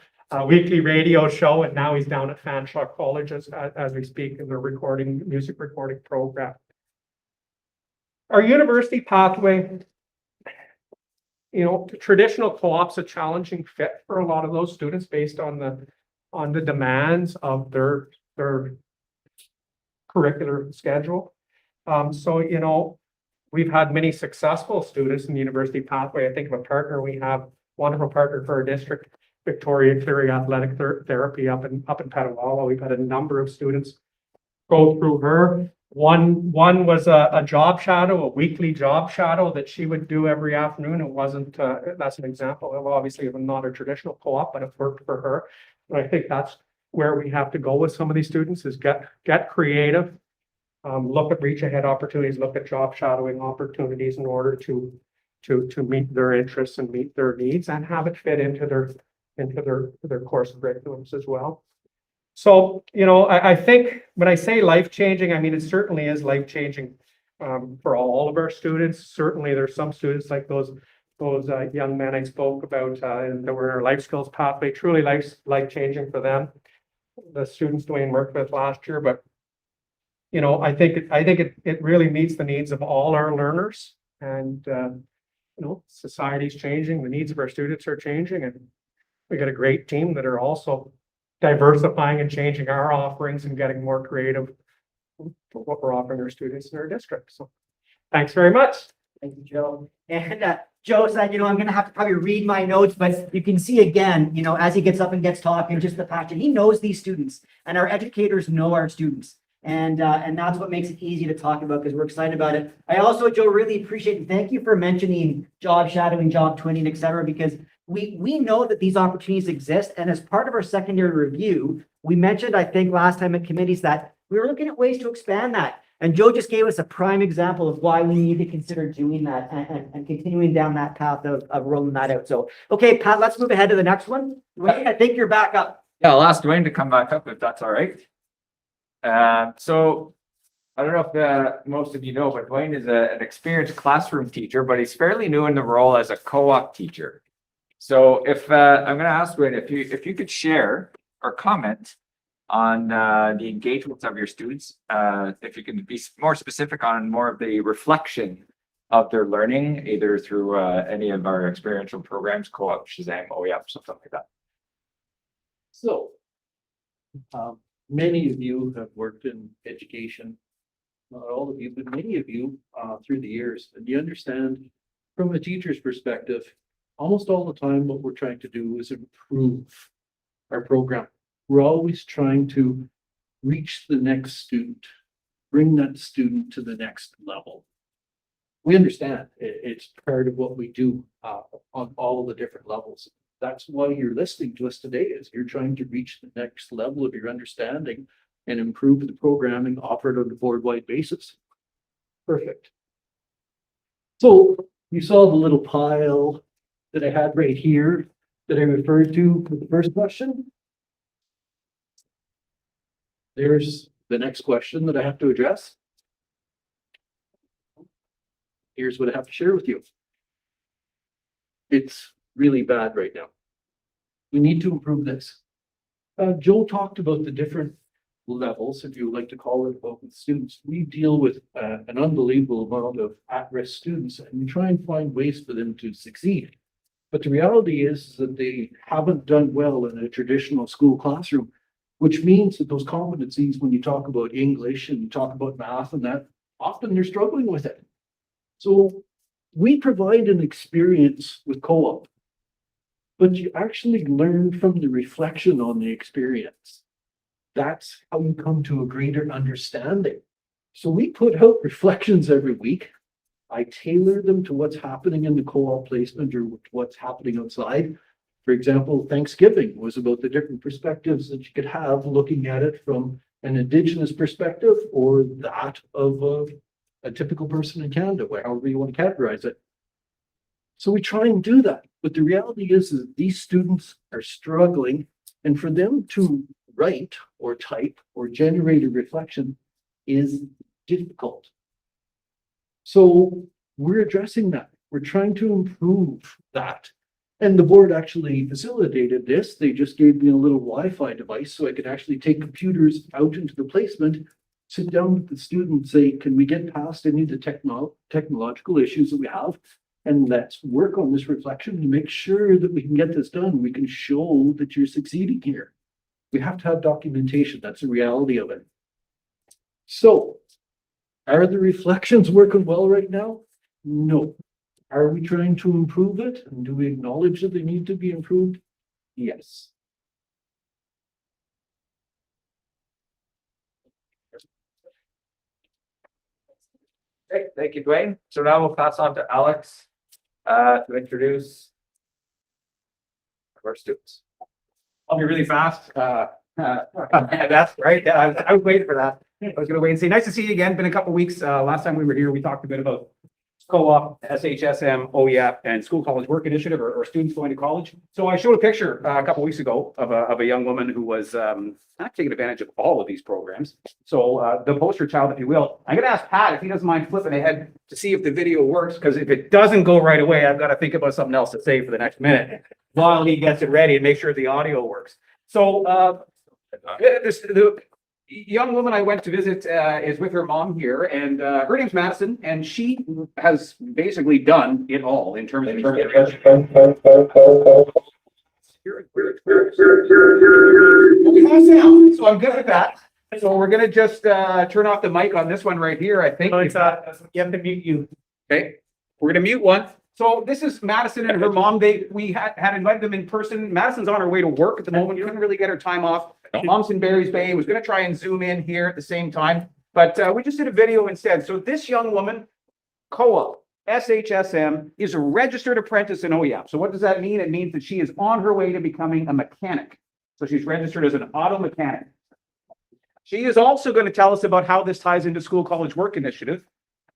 weekly radio show, and now he's down at Fanshawe College as we speak in the music recording program. Our university pathway, the traditional co-op's a challenging fit for a lot of those students based on the demands of their curricular schedule. We've had many successful students in the university pathway. I think of a partner we have, wonderful partner for our district, Victoria Cleary Athletic Therapy up in Petawawa. We've had a number of students go through her. One was a job shadow, a weekly job shadow that she would do every afternoon. It wasn't, that's an example of obviously not a traditional co-op, but it worked for her. And I think that's where we have to go with some of these students is get creative, look at reach ahead opportunities, look at job shadowing opportunities in order to meet their interests and meet their needs and have it fit into their course curriculums as well. So, I think when I say life-changing, I mean, it certainly is life-changing for all of our students. Certainly there's some students like those young men I spoke about that were in our life skills pathway, truly life-changing for them. The students Dwayne worked with last year, but I think it really meets the needs of all our learners, and society's changing, the needs of our students are changing, and we got a great team that are also diversifying and changing our offerings and getting more creative for what we're offering our students in our district. So thanks very much. Thank you, Joe. And Joe said, I'm going to have to probably read my notes, but you can see again, as he gets up and gets talking, just the passion. He knows these students, and our educators know our students. And that's what makes it easy to talk about because we're excited about it. I also, Joe, really appreciate and thank you for mentioning job shadowing, job twinning, et cetera, because we know that these opportunities exist. And as part of our secondary review, we mentioned, I think last time at committees that we were looking at ways to expand that. And Joe just gave us a prime example of why we need to consider doing that and continuing down that path of rolling that out. So, okay, Pat, let's move ahead to the next one. Wayne, I think you're back up. Yeah, I'll ask Dwayne to come back up if that's all right. So I don't know if most of you know, but Dwayne is an experienced classroom teacher, but he's fairly new in the role as a co-op teacher. So if I'm going to ask Dwayne if you could share or comment on the engagements of your students, if you can be more specific on more of the reflection of their learning, either through any of our experiential programs, co-op, Shazam, OEP, something like that. So, many of you have worked in education, not all of you, but many of you through the years, and you understand from a teacher's perspective, almost all the time what we're trying to do is improve our program. We're always trying to reach the next student, bring that student to the next level. We understand it's part of what we do on all of the different levels. That's why you're listening to us today, is you're trying to reach the next level of your understanding and improve the programming offered on a board-wide basis. Perfect. So you saw the little pile that I had right here that I referred to for the first question. There's the next question that I have to address. Here's what I have to share with you. It's really bad right now. We need to improve this. Joe talked about the different levels, if you would like to call it, about with students. We deal with an unbelievable amount of at-risk students, and we try and find ways for them to succeed. But the reality is that they haven't done well in a traditional school classroom, which means that those competencies, when you talk about English and you talk about math and that, often they're struggling with it. So we provide an experience with co-op, but you actually learn from the reflection on the experience. That's how you come to a greater understanding. So we put out reflections every week. I tailor them to what's happening in the co-op placement or what's happening outside. For example, Thanksgiving was about the different perspectives that you could have looking at it from an Indigenous perspective or that of a typical person in Canada, however you want to categorize it. So we try and do that. But the reality is that these students are struggling, and for them to write or type or generate a reflection is difficult. So we're addressing that. We're trying to improve that. And the board actually facilitated this. They just gave me a little Wi-Fi device so I could actually take computers out into the placement, sit down with the student and say, can we get past any of the technological issues that we have? And let's work on this reflection to make sure that we can get this done. We can show that you're succeeding here. We have to have documentation. That's the reality of it. So, are the reflections working well right now? No. Are we trying to improve it? And do we acknowledge that they need to be improved? Yes. Great, thank you, Dwayne. So now we'll pass on to Alex to introduce our students. I'll be really fast. That's right. I was waiting for that. I was gonna wait and see. Nice to see you again. Been a couple weeks. Last time we were here, we talked a bit about co-op, SHSM, OEP, and school college work initiative or students going to college. So I showed a picture a couple weeks ago of a young woman who was not taking advantage of all of these programs. So the poster child, if you will. I'm gonna ask Pat if he doesn't mind flipping ahead to see if the video works, because if it doesn't go right away, I've got to think about something else to say for the next minute while he gets it ready and make sure the audio works. So the young woman I went to visit is with her mom here, and her name's Madison, and she has basically done it all in terms of so I'm good with that. So we're gonna just turn off the mic on this one right here, I think. No, it's you have to mute you. Okay, we're gonna mute one. So this is Madison and her mom. We had invited them in person. Madison's on her way to work at the moment. Couldn't really get her time off. Mom's in Barry's Bay. Was going to try and zoom in here at the same time, but we just did a video instead. So this young woman, co-op, SHSM, is a registered apprentice in OEP. So what does that mean? It means that she is on her way to becoming a mechanic. So she's registered as an auto mechanic. She is also going to tell us about how this ties into School College Work Initiative,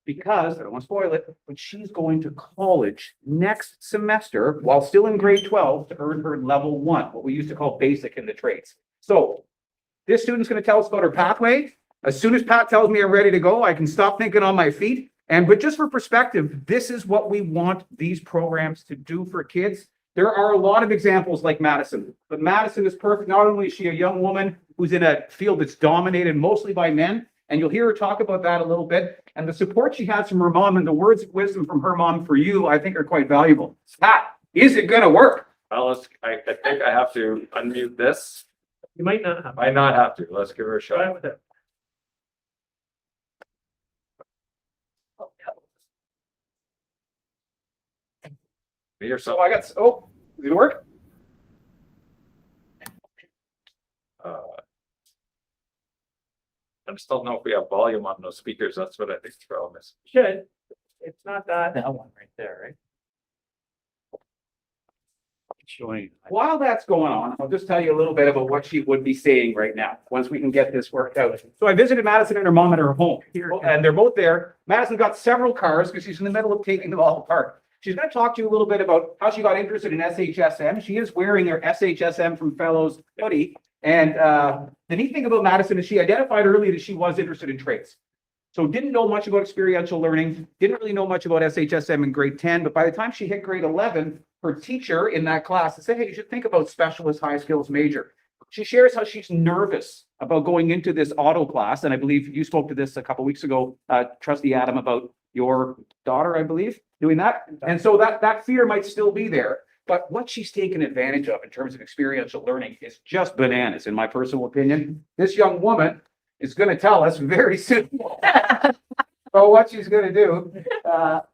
because I don't want to spoil it, but she's going to college next semester while still in grade 12 to earn her level 1, what we used to call basic in the trades. So this student's going to tell us about her pathway. As soon as Pat tells me I'm ready to go, I can stop thinking on my feet. But just for perspective, this is what we want these programs to do for kids. There are a lot of examples like Madison, but Madison is perfect. Not only is she a young woman who's in a field that's dominated mostly by men, and you'll hear her talk about that a little bit, and the support she has from her mom and the words of wisdom from her mom for you, I think are quite valuable. Pat, is it going to work? Well, I think I have to unmute this. You might not have. Might not have to. Let's give her a Try shot. with it. Be So I got, oh, did it work? I just don't know if we have volume on those speakers. That's what I think the problem is. Should. It's not that. That one right there, right? Showing. While that's going on, I'll just tell you a little bit about what she would be saying right now, once we can get this worked out. So I visited Madison and her mom at her home, and they're both there. Madison got several cars because she's in the middle of taking them all apart. She's going to talk to you a little bit about how she got interested in SHSM. She is wearing her SHSM from Fellows hoodie. And the neat thing about Madison is she identified early that she was interested in trades. So didn't know much about experiential learning, didn't really know much about SHSM in grade 10, but by the time she hit grade 11, her teacher in that class said, hey, you should think about specialist high skills major. She shares how she's nervous about going into this auto class. And I believe you spoke to this a couple of weeks ago, Trustee Adam, about your daughter, I believe, doing that. And so that fear might still be there. But what she's taken advantage of in terms of experiential learning is just bananas, in my personal opinion. This young woman is going to tell us very soon about what she's going to do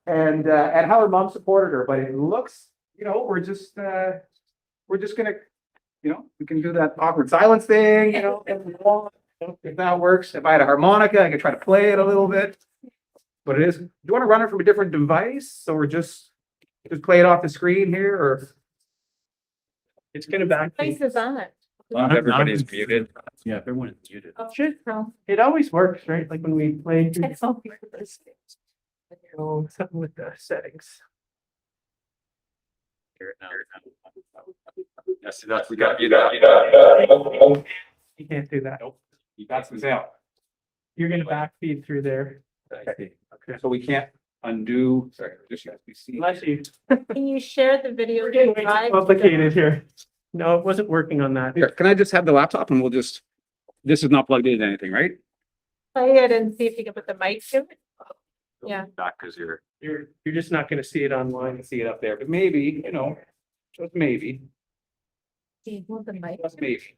and how her mom supported her. But it looks, we're just going to, we can do that awkward silence thing, if that works. If I had a harmonica, I could try to play it a little bit. But it is, do you want to run it from a different device or just play it off the screen here, or? It's gonna back. Everybody's muted. Yeah, everyone is muted. It always works, right? Like when we play. Oh, something with the settings. Hear it now. Yes, that's, we got you. You can't do that. Nope. That's the sound. You're gonna backfeed through there. Okay. So we can't undo, sorry, just as we see. Unless you. Can you share the video? We're getting way too complicated here. No, it wasn't working on that. Here, can I just have the laptop and this is not plugged into anything, right? Play it and see if you can put the mic to it. Yeah. Back because you're. You're just not gonna see it online. See it up there, but maybe, just maybe, Do you want the mic? just maybe.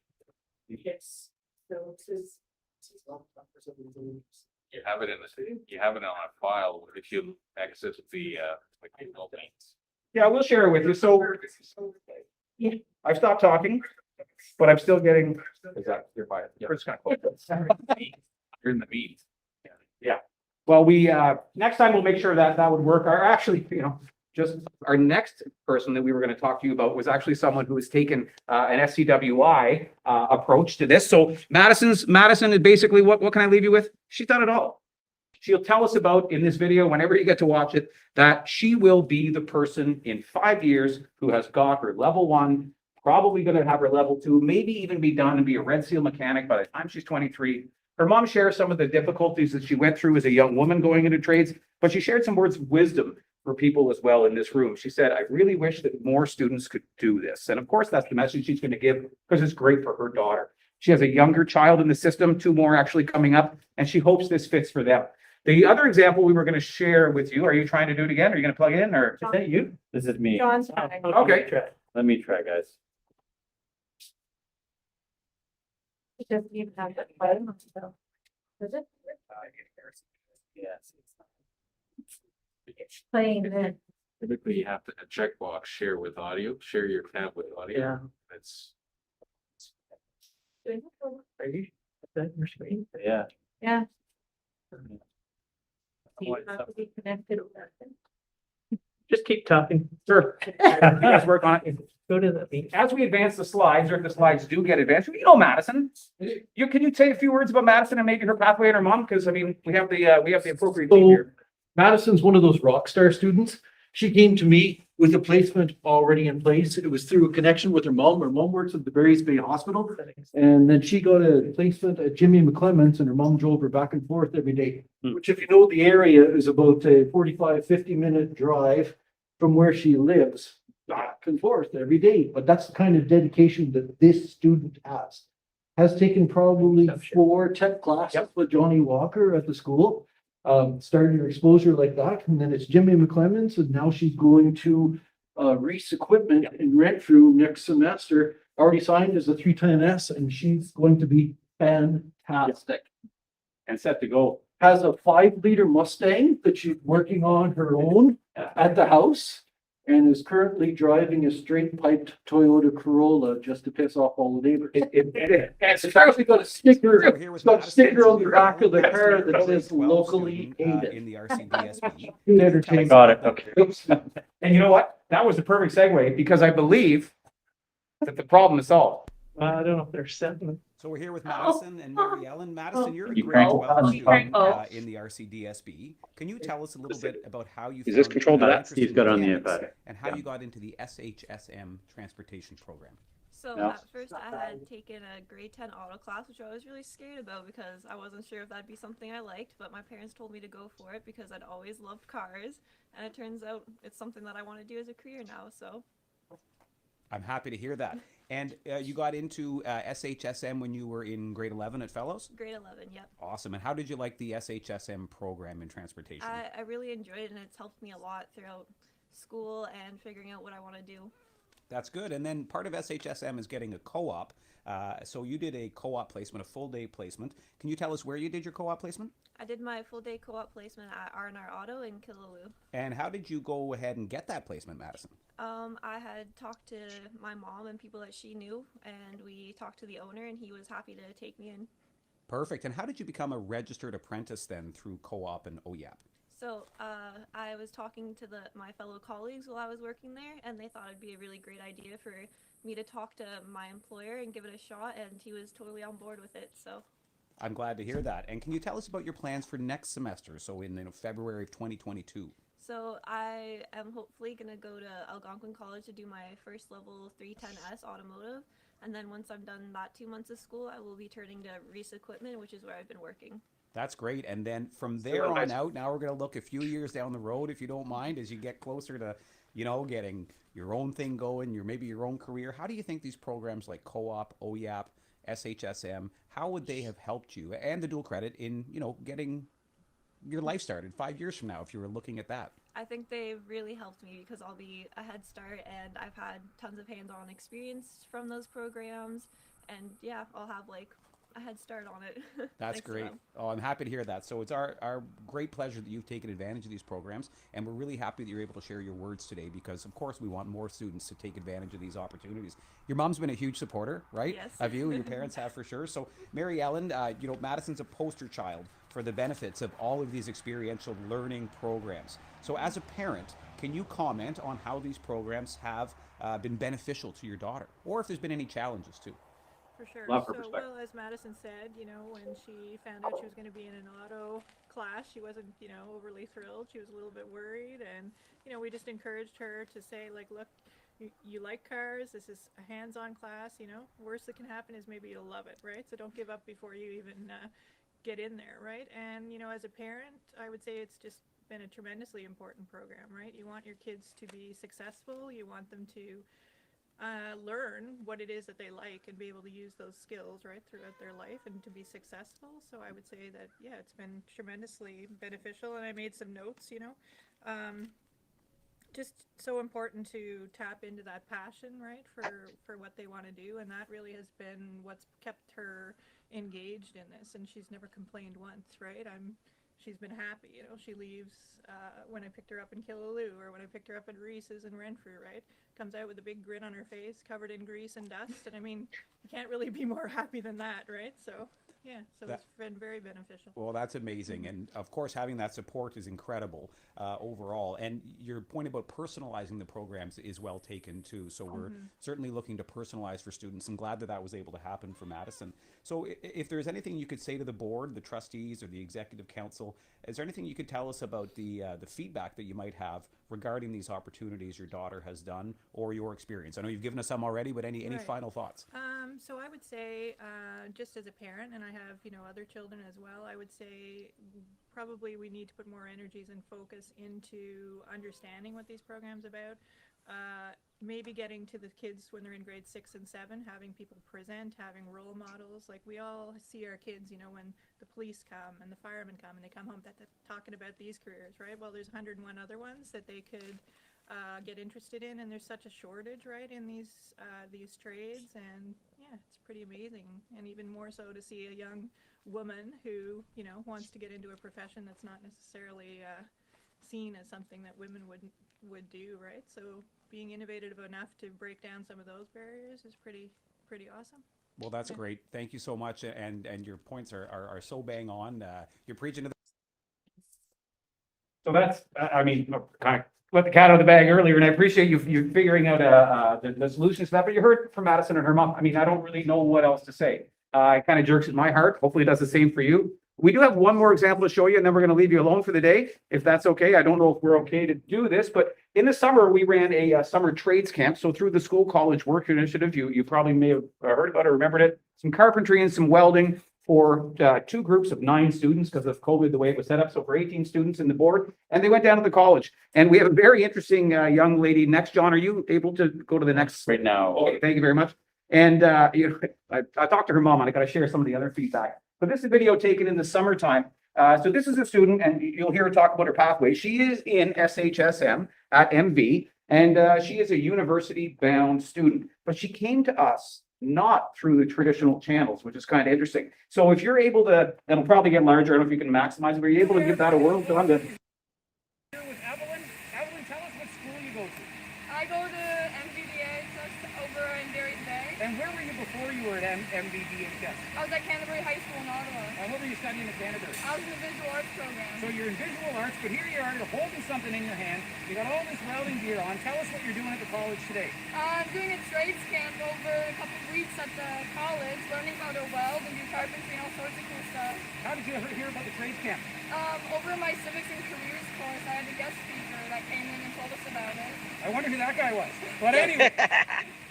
Yes. So this is. You have it on a file if you exit the, Yeah, we'll share it with you. So Yeah. I've stopped talking, but I'm still getting. Is that, you're fine. We're just gonna close it. you're in the meet. Well, next time we'll make sure that would work. Just our next person that we were going to talk to you about was actually someone who has taken an SCWI approach to this. So Madison is basically, what can I leave you with? She's done it all. She'll tell us about in this video, whenever you get to watch it, that she will be the person in 5 years who has got her level 1, probably going to have her level 2, maybe even be done and be a Red Seal mechanic by the time she's 23. Her mom shares some of the difficulties that she went through as a young woman going into trades, but she shared some words of wisdom for people as well in this room. She said, I really wish that more students could do this. And of course, that's the message she's going to give because it's great for her daughter. She has a younger child in the system, 2 more actually coming up, and she hopes this fits for them. The other example we were going to share with you, are you trying to do it again? Are you going to plug in or is that you? This is me. John's trying. Okay. Let me try, guys. It doesn't even have that button. So. Does it? Yes. It's playing then. Typically, you have to a checkbox share with audio, share your tab with audio. Yeah. That's. Are you? Is that your screen? Yeah. Yeah. Mm-hmm. You have to be connected. Just keep talking. Sure. You guys work on it. Go to the. As we advance the slides, or if the slides do get advanced, you know Madison. Can you say a few words about Madison and maybe her pathway and her mom? Because I mean, we have the appropriate team So here. Madison's one of those rock star students. She came to me with a placement already in place. It was through a connection with her mom. Her mom works at the Barry's Bay Hospital. And then she got a placement at Jimmy McClement's and her mom drove her back and forth every day. Which, if you know the area, is about a 45, 50-minute drive from where she lives back and forth every day. But that's the kind of dedication that this student has. Has taken probably 4 tech classes with Johnny Walker at the school. Started her exposure like that, and then it's Jimmy McClemens, and now she's going to Reese Equipment in Renfrew next semester. Already signed as a 310S, and she's going to be fantastic. And set to go. Has a 5-liter Mustang that she's working on her own at the house, and is currently driving a straight piped Toyota Corolla just to piss off all the neighbors. It's actually got a sticker, it's got a sticker on the back of the car that says locally aided. In the RCDSB. Entertaining. Got it, okay. And you know what? That was the perfect segue, because I believe that the problem is solved. I don't know if they're sentiment. So we're here with Madison and Mary Ellen. Madison, you're a You grade crank 12 it. student Oh. in the RCDSB. Can you tell us a little bit about how you Is this found controlled? your That's interest Steve's in got it on the mechanics iPad. and how you got into the SHSM transportation program? So No. at first I had taken a grade 10 auto class, which I was really scared about because I wasn't sure if that'd be something I liked, but my parents told me to go for it because I'd always loved cars, and it turns out it's something that I want to do as a career now, so. I'm happy to hear that. And you got into SHSM when you were in grade 11 at Fellows? Grade 11, yep. Awesome. And how did you like the SHSM program in transportation? I really enjoyed it, and it's helped me a lot throughout school and figuring out what I want to do. That's good. And then part of SHSM is getting a co-op. So you did a co-op placement, a full-day placement. Can you tell us where you did your co-op placement? I did my full-day co-op placement at R&R Auto in Killaloe. And how did you go ahead and get that placement, Madison? I had talked to my mom and people that she knew, and we talked to the owner, and he was happy to take me in. Perfect. And how did you become a registered apprentice then through co-op and OYAP? So I was talking to my fellow colleagues while I was working there, and they thought it'd be a really great idea for me to talk to my employer and give it a shot, and he was totally on board with it. So I'm glad to hear that. And can you tell us about your plans for next semester, so in February of 2022? So I am hopefully going to go to Algonquin College to do my first level 310S automotive, and then once I'm done that 2 months of school, I will be turning to Reese Equipment, which is where I've been working. That's great. And then from there on out, now we're going to look a few years down the road, if you don't mind, as you get closer to, getting your own thing going, maybe your own career. How do you think these programs like co-op, OYAP, SHSM, how would they have helped you and the dual credit in, getting your life started 5 years from now, if you were looking at that? I think they've really helped me because I'll be a head start, and I've had tons of hands-on experience from those programs, and yeah, I'll have a head start on it. That's great. Oh, I'm happy to hear that. So it's our great pleasure that you've taken advantage of these programs, and we're really happy that you're able to share your words today because, of course, we want more students to take advantage of these opportunities. Your mom's been a huge supporter, right? Yes. Of you, and your parents have for sure. So, Mary Ellen, Madison's a poster child for the benefits of all of these experiential learning programs. So, as a parent, can you comment on how these programs have been beneficial to your daughter, or if there's been any challenges too? For sure. Love her So, perspective. well, as Madison said, when she found out she was going to be in an auto class, she wasn't, overly thrilled. She was a little bit worried. And, we just encouraged her to say, look, you like cars. This is a hands-on class, Worst that can happen is maybe you'll love it, right? So don't give up before you even get in there, right? And, as a parent, I would say it's just been a tremendously important program, right? You want your kids to be successful. You want them to learn what it is that they like and be able to use those skills right throughout their life and to be successful. So I would say that, yeah, it's been tremendously beneficial. And I made some notes, just so important to tap into that passion, right, for what they want to do. And that really has been what's kept her engaged in this. And she's never complained once, right? She's been happy, she leaves when I picked her up in Killaloe or when I picked her up at Reese's in Renfrew, right? Comes out with a big grin on her face, covered in grease and dust. And I mean, you can't really be more happy than that, right? So Yeah, so That- it's been very beneficial. Well, that's amazing. And of course, having that support is incredible overall. And your point about personalizing the programs is well taken too. So we're certainly looking to personalize for students and glad that that was able to happen for Madison. So if there's anything you could say to the board, the trustees or the executive council, is there anything you could tell us about the feedback that you might have regarding these opportunities your daughter has done or your experience? I know you've given us some already, but any Right. final thoughts? So I would say, just as a parent, and I have, other children as well, I would say probably we need to put more energies and focus into understanding what these programs about. Maybe getting to the kids when they're in grade 6 and 7, having people present, having role models. Like we all see our kids, when the police come and the firemen come and they come home talking about these careers, right? Well, there's 101 other ones that they could get interested in, and there's such a shortage, right, in these trades, and yeah, it's pretty amazing. And even more so to see a young woman who wants to get into a profession that's not necessarily seen as something that women would do, right? So being innovative enough to break down some of those barriers is pretty awesome. Well, that's great. Thank you so much. And your points are so bang on. You're preaching to the So that's, kind of let the cat out of the bag earlier, and I appreciate you figuring out the solutions to that. But you heard from Madison and her mom. I don't really know what else to say. It kind of jerks at my heart. Hopefully it does the same for you. We do have one more example to show you, and then we're going to leave you alone for the day, if that's okay. I don't know if we're okay to do this, but in the summer, we ran a summer trades camp. So through the school college work initiative, you probably may have heard about it, remembered it, some carpentry and some welding for 2 groups of 9 students because of COVID, the way it was set up. So for 18 students in the board, and they went down to the college. And we have a very interesting young lady next. John, are you able to go to the next? Right now. Okay, thank you very much. And I talked to her mom, and I got to share some of the other feedback. But this is a video taken in the summertime. So this is a student, and you'll hear her talk about her pathway. She is in SHSM at MV, and she is a university-bound student. But she came to us not through the traditional channels, which is kind of interesting. So if you're able to, that'll probably get larger. I don't know if you can maximize it, but are you able to give that a whirl, John? With Evelyn. Evelyn, tell us what school you go to. I go to MVDHS over in Barry's Bay. And where were you before you were at MVDHS? I was at Canterbury High School in Ottawa. And what were you studying at Canterbury? I was in the visual arts program. So you're in visual arts, but here you are, you're holding something in your hand. You got all this welding gear on. Tell us what you're doing at the college today. I'm doing a trades camp over a couple of weeks at the college, learning how to weld and do carpentry and all sorts of cool stuff. How did you ever hear about the trades camp? Over my civics and careers course, I had a guest speaker that came in and told us about it. I wonder who that guy was. But anyway,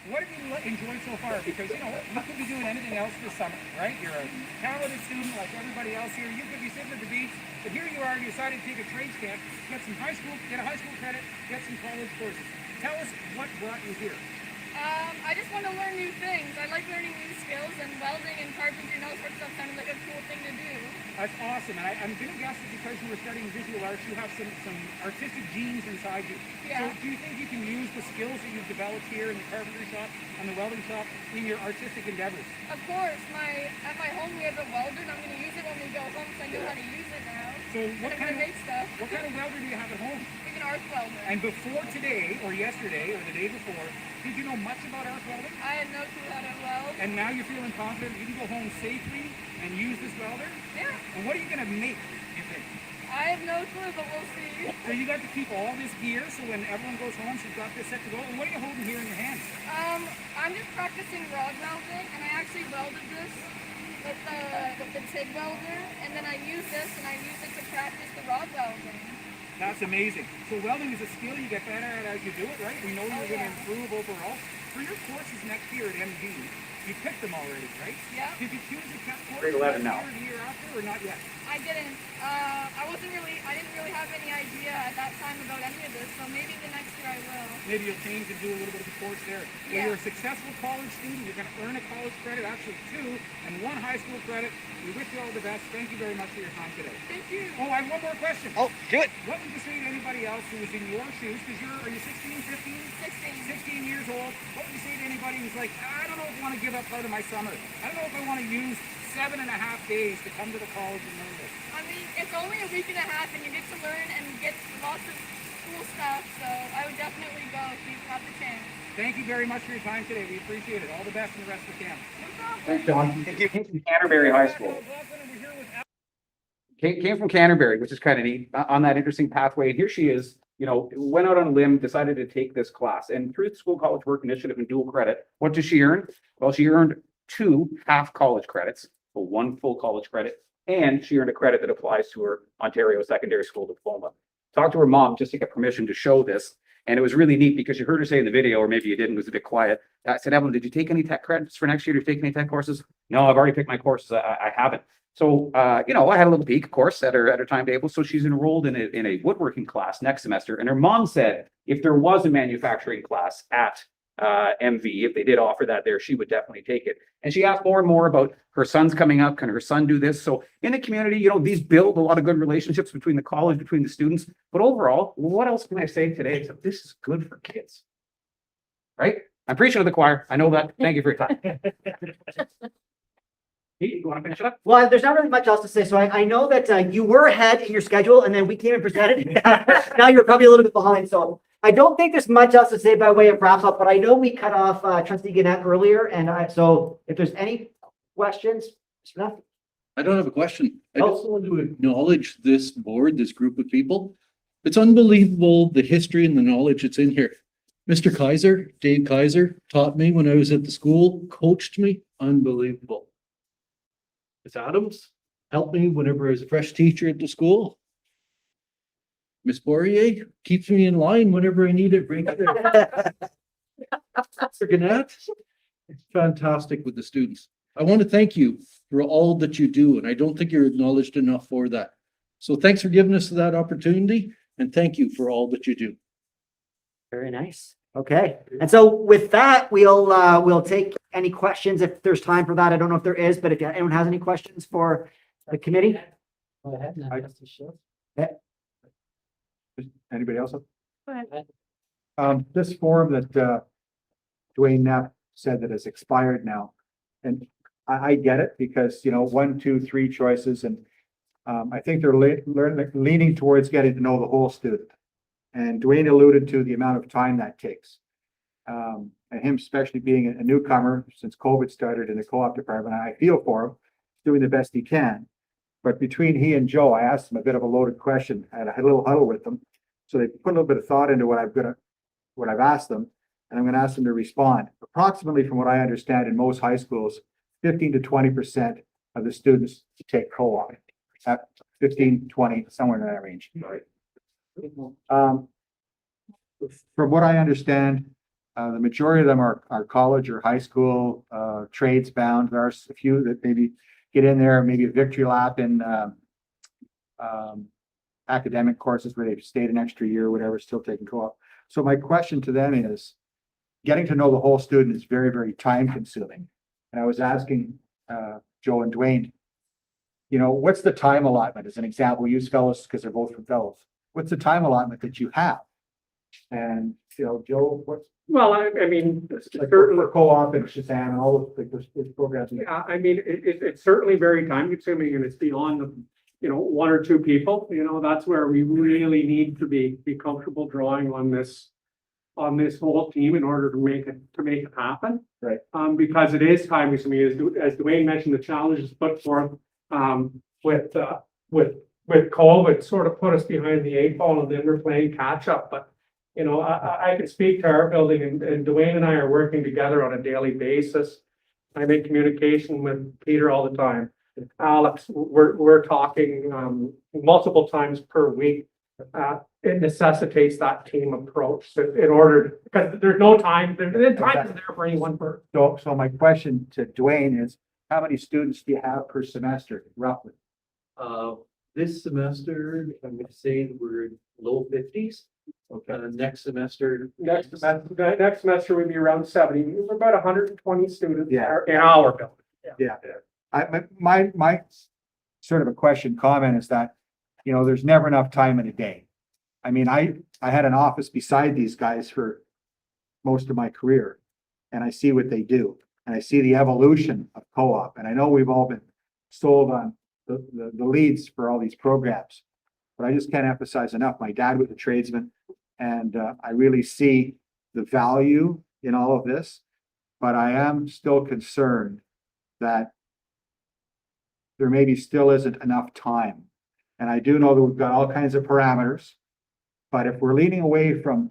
what have you enjoyed so far? Because, you could be doing anything else this summer, right? You're a talented student like everybody else here. You could be sitting at the beach, but here you are, you decided to take a trades camp, get a high school credit, get some college courses. Tell us what brought you here. I just want to learn new things. I like learning new skills, and welding and carpentry and all sorts of stuff sounded like a cool thing to do. That's awesome. And I'm going to guess that because you were studying visual arts, you have some artistic genes inside you. Yeah. So do you think you can use the skills that you've developed here in the carpentry shop and the welding shop in your artistic endeavors? Of course. At my home we have a welder, and I'm going to use it when we go home, so I know how to use it now. So what kind of make stuff. What kind of welder do you have at home? We have an arc welder. And before today, or yesterday, or the day before, did you know much about arc welding? I had no clue how to weld. And now you're feeling confident you can go home safely and use this welder? Yeah. And what are you going to make, you think? I have no clue, but we'll see. So you got to keep all this gear, so when everyone goes home, she's got this set to go. And what are you holding here in your hands? I'm just practicing rod welding, and I actually welded this with the TIG welder, and then I use this, and I use it to practice the rod welding. That's amazing. So welding is a skill you get better at as you do it, right? We know you're going to improve overall. For your courses next year at MD, you picked them already, right? Yeah. Did you choose a course Grade 11 now. the year after, or not yet? I didn't. I didn't really have any idea at that time about any of this, so maybe the next year I will. Maybe you'll change and do a little bit of a course there. When Yeah. you're a successful college student, you're going to earn a college credit, actually 2, and 1 high school credit. We wish you all the best. Thank you very much for your time today. Thank you. Oh, I have one more question. Oh, do it. What would you say to anybody else who is in your shoes? Because are you 16, 15? 16 years old. What would you say to anybody who's like, I don't know if I want to give up part of my summer. I don't know if I want to use 7.5 days to come to the college and learn this. I mean, it's only a week and a half, and you get to learn and get lots of cool stuff, so I would definitely go if you have the chance. Thank you very much for your time today. We appreciate it. All the best in the rest of the camp. Thanks, John. Came from Canterbury High School. Came from Canterbury, which is kind of neat, on that interesting pathway. And here she is, you know, went out on a limb, decided to take this class. And through the school college work initiative and dual credit, what does she earn? Well, she earned 2 half college credits, so 1 full college credit, and she earned a credit that applies to her Ontario secondary school diploma. Talked to her mom just to get permission to show this. And it was really neat because you heard her say in the video, or maybe you didn't, it was a bit quiet. I said, Evelyn, did you take any tech credits for next year? Did you take any tech courses? No, I've already picked my courses. I haven't. So, you know, I had a little peek, of course, at her timetable. So she's enrolled in a woodworking class next semester. And her mom said, if there was a manufacturing class at MV, if they did offer that there, she would definitely take it. And she asked more and more about her son's coming up. Can her son do this? So in the community, you know, these build a lot of good relationships between the college, between the students. But overall, what else can I say today except this is good for kids, right? I'm preaching to the choir. I know that. Thank you for your time. Pete, you want to finish it up? Well, there's not really much else to say. So I know that you were ahead in your schedule and then we came and presented. Now you're probably a little bit behind. So I don't think there's much else to say by way of wrap up, but I know we cut off Trustee Gannett earlier. And so if there's any questions, Mr. Neff? I don't have a question. I just want to acknowledge this board, this group of people. It's unbelievable, the history and the knowledge that's in here. Mr. Kaiser, Dave Kaiser, taught me when I was at the school, coached me, unbelievable. Miss Adams helped me whenever I was a fresh teacher at the school. Miss Poirier keeps me in line whenever I need it. Mr. Gannett, it's fantastic with the students. I want to thank you for all that you do, and I don't think you're acknowledged enough for that. So thanks for giving us that opportunity, and thank you for all that you do. Very nice. Okay. And so with that, we'll take any questions if there's time for that. I don't know if there is, but if anyone has any questions for the committee. Go ahead. Now, Trustee Shields. Anybody else? Go ahead. This form that Dwayne Knapp said that has expired now. And I get it because, you know, 1, 2, 3 choices. And I think they're leaning towards getting to know the whole student. And Dwayne alluded to the amount of time that takes. And him especially being a newcomer since COVID started in the co-op department, I feel for him, doing the best he can. But between he and Joe, I asked him a bit of a loaded question. I had a little huddle with them. So they put a little bit of thought into what I've asked them, and I'm going to ask them to respond. Approximately, from what I understand, in most high schools, 15 to 20% of the students take co-op. At 15, 20, somewhere in that range. Right. From what I understand, the majority of them are college or high school trades bound. There are a few that maybe get in there, maybe a victory lap in academic courses where they've stayed an extra year or whatever, still taking co-op. So my question to them is, getting to know the whole student is very, very time consuming. And I was asking Joe and Dwayne, you know, what's the time allotment? As an example, we use fellows because they're both from fellows. What's the time allotment that you have? And, you know, Joe, what's Well, I mean, like for co-op and Shazam and all those programs? yeah, I mean, it's certainly very time consuming and it's beyond the, you know, 1 or 2 people, you know, that's where we really need to be comfortable drawing on this whole team in order to make it happen. Right. Because it is time consuming, as Dwayne mentioned, the challenges put forth, with COVID sort of put us behind the 8 ball and then we're playing catch up, but you know, I could speak to our building and Dwayne and I are working together on a daily basis. I'm in communication with Peter all the time. Alex, we're talking multiple times per week. It necessitates that team approach in order, because there's no time, time isn't there for any one person. So my question to Dwayne is, how many students do you have per semester, roughly? This semester, I'm going to say we're low 50s. Okay. Next semester Next semester would be around 70. We're about 120 students Yeah. in our building. Yeah. My sort of a comment is that, you know, there's never enough time in a day. I mean, I had an office beside these guys for most of my career, and I see what they do, and I see the evolution of co-op, and I know we've all been sold on the leads for all these programs, but I just can't emphasize enough. My dad was a tradesman, and I really see the value in all of this, but I am still concerned that there maybe still isn't enough time. And I do know that we've got all kinds of parameters, but if we're leaning away from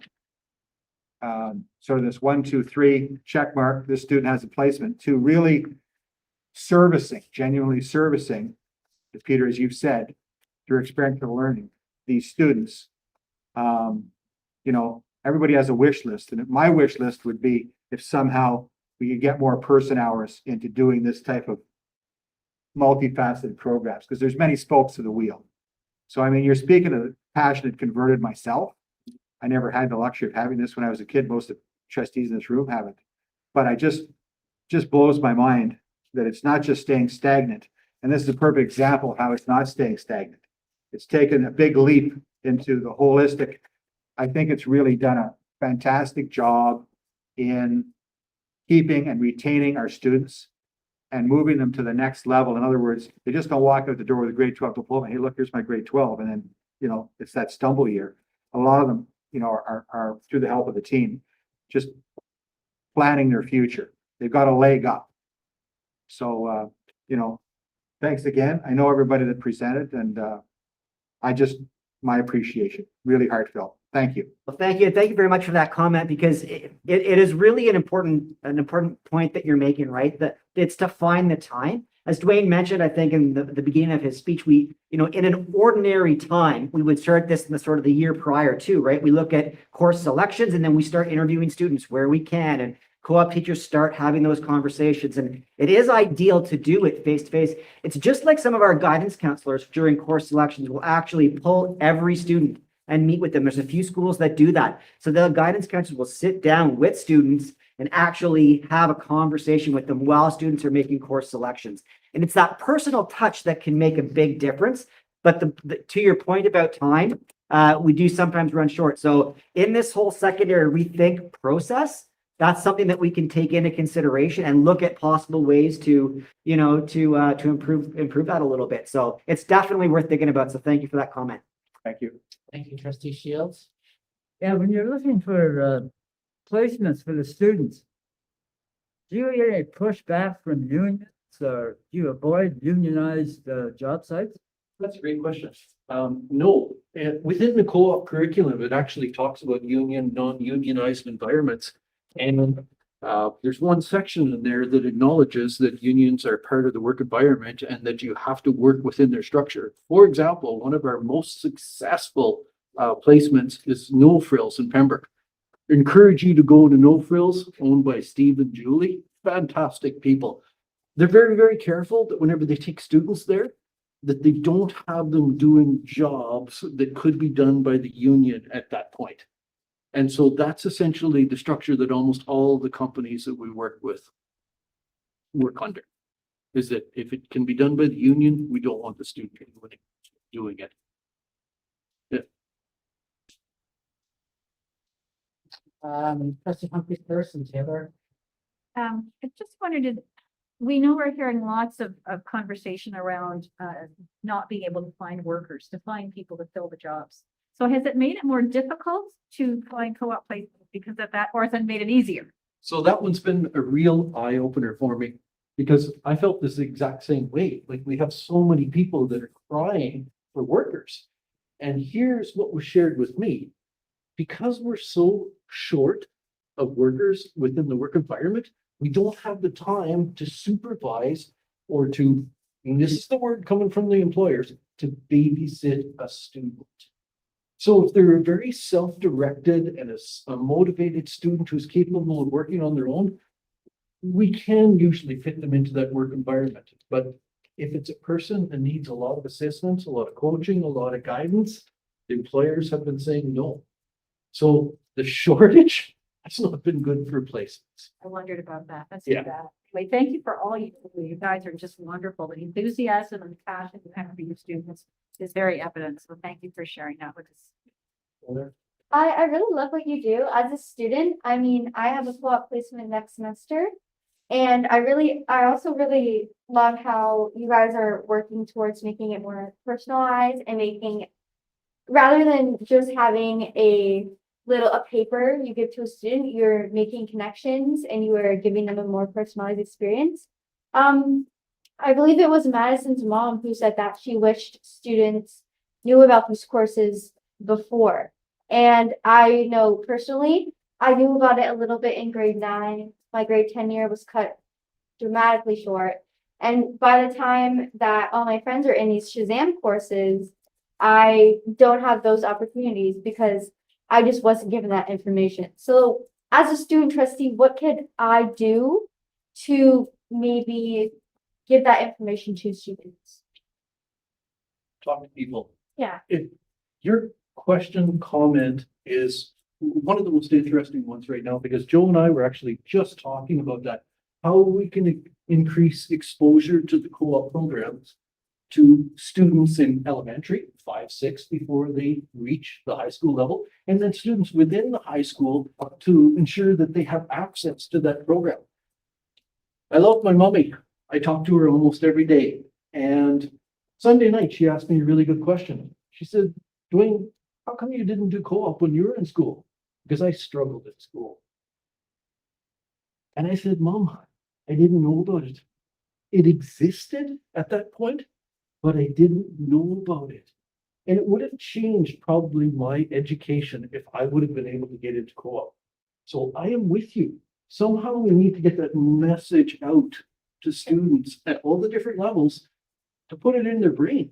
sort of this 1, 2, 3 check mark, this student has a placement, to really servicing, genuinely servicing, Peter, as you've said, through experiential learning, these students. You know, everybody has a wish list, and my wish list would be if somehow we could get more person hours into doing this type of multifaceted programs, because there's many spokes to the wheel. So, I mean, you're speaking of passionate converted myself. I never had the luxury of having this when I was a kid. Most of the trustees in this room haven't. But I just blows my mind that it's not just staying stagnant. And this is a perfect example of how it's not staying stagnant. It's taken a big leap into the holistic. I think it's really done a fantastic job in keeping and retaining our students and moving them to the next level. In other words, they just don't walk out the door with a grade 12 diploma. Hey, look, here's my grade 12. And then, you know, it's that stumble year. A lot of them, you know, are through the help of the team, just planning their future. They've got a leg up. So, you know, thanks again. I know everybody that presented, and my appreciation, really heartfelt. Thank you. Well, thank you. Thank you very much for that comment, because it is really an important point that you're making, right? That it's to find the time. As Dwayne mentioned, I think in the beginning of his speech, we, you know, in an ordinary time, we would start this in the sort of the year prior to, right? We look at course selections, and then we start interviewing students where we can, and co-op teachers start having those conversations. And it is ideal to do it face to face. It's just like some of our guidance counselors during course selections will actually pull every student and meet with them. There's a few schools that do that. So the guidance counselors will sit down with students and actually have a conversation with them while students are making course selections. And it's that personal touch that can make a big difference. But to your point about time, we do sometimes run short. So in this whole secondary rethink process, that's something that we can take into consideration and look at possible ways to, you know, to improve that a little bit. So it's definitely worth thinking about. So thank you for that comment. Thank you. Thank you, Trustee Shields. Yeah, when you're looking for placements for the students, do you get any pushback from unions, or do you avoid unionized job sites? That's a great question. No, within the co-op curriculum, it actually talks about union, non-unionized environments. And there's one section in there that acknowledges that unions are part of the work environment and that you have to work within their structure. For example, one of our most successful placements is No Frills in Pembroke. Encourage you to go to No Frills, owned by Steve and Julie. Fantastic people. They're very, very careful that whenever they take students there, that they don't have them doing jobs that could be done by the union at that point. And so that's essentially the structure that almost all the companies that we work with work under, is that if it can be done by the union, we don't want the student doing it. Yeah. Trustee Humphries first, and Taylor. I just wondered, we know we're hearing lots of conversation around not being able to find workers, to find people to fill the jobs. So has it made it more difficult to find co-op placements because of that, or has it made it easier? So that one's been a real eye opener for me, because I felt this exact same way. Like, we have so many people that are crying for workers. And here's what was shared with me. Because we're so short of workers within the work environment, we don't have the time to supervise or to, and this is the word coming from the employers, to babysit a student. So if they're a very self-directed and a motivated student who's capable of working on their own, we can usually fit them into that work environment. But if it's a person that needs a lot of assistance, a lot of coaching, a lot of guidance, the employers have been saying no. So the shortage has not been good for placements. I wondered about that. That's Yeah. too bad. Anyway, thank you for all you do. You guys are just wonderful. The enthusiasm and passion you have for your students is very evident. So thank you for sharing that with us. I really love what you do as a student. I mean, I have a co-op placement next semester, and I also really love how you guys are working towards making it more personalized and making, rather than just having a a paper you give to a student, you're making connections and you are giving them a more personalized experience. I believe it was Madison's mom who said that she wished students knew about these courses before. And I know personally, I knew about it a little bit in grade 9. My grade 10 year was cut dramatically short. And by the time that all my friends are in these Shazam courses, I don't have those opportunities because I just wasn't given that information. So as a student trustee, what could I do to maybe give that information to students? Talk to people. Yeah. If your question, comment is one of the most interesting ones right now, because Joe and I were actually just talking about that. How we can increase exposure to the co-op programs to students in elementary, 5, 6, before they reach the high school level, and then students within the high school to ensure that they have access to that program. I love my mommy. I talk to her almost every day. And Sunday night, she asked me a really good question. She said, Dwayne, how come you didn't do co-op when you were in school? Because I struggled at school. And I said, Mom, I didn't know about it. It existed at that point, but I didn't know about it. And it would have changed probably my education if I would have been able to get into co-op. So I am with you. Somehow we need to get that message out to students at all the different levels to put it in their brain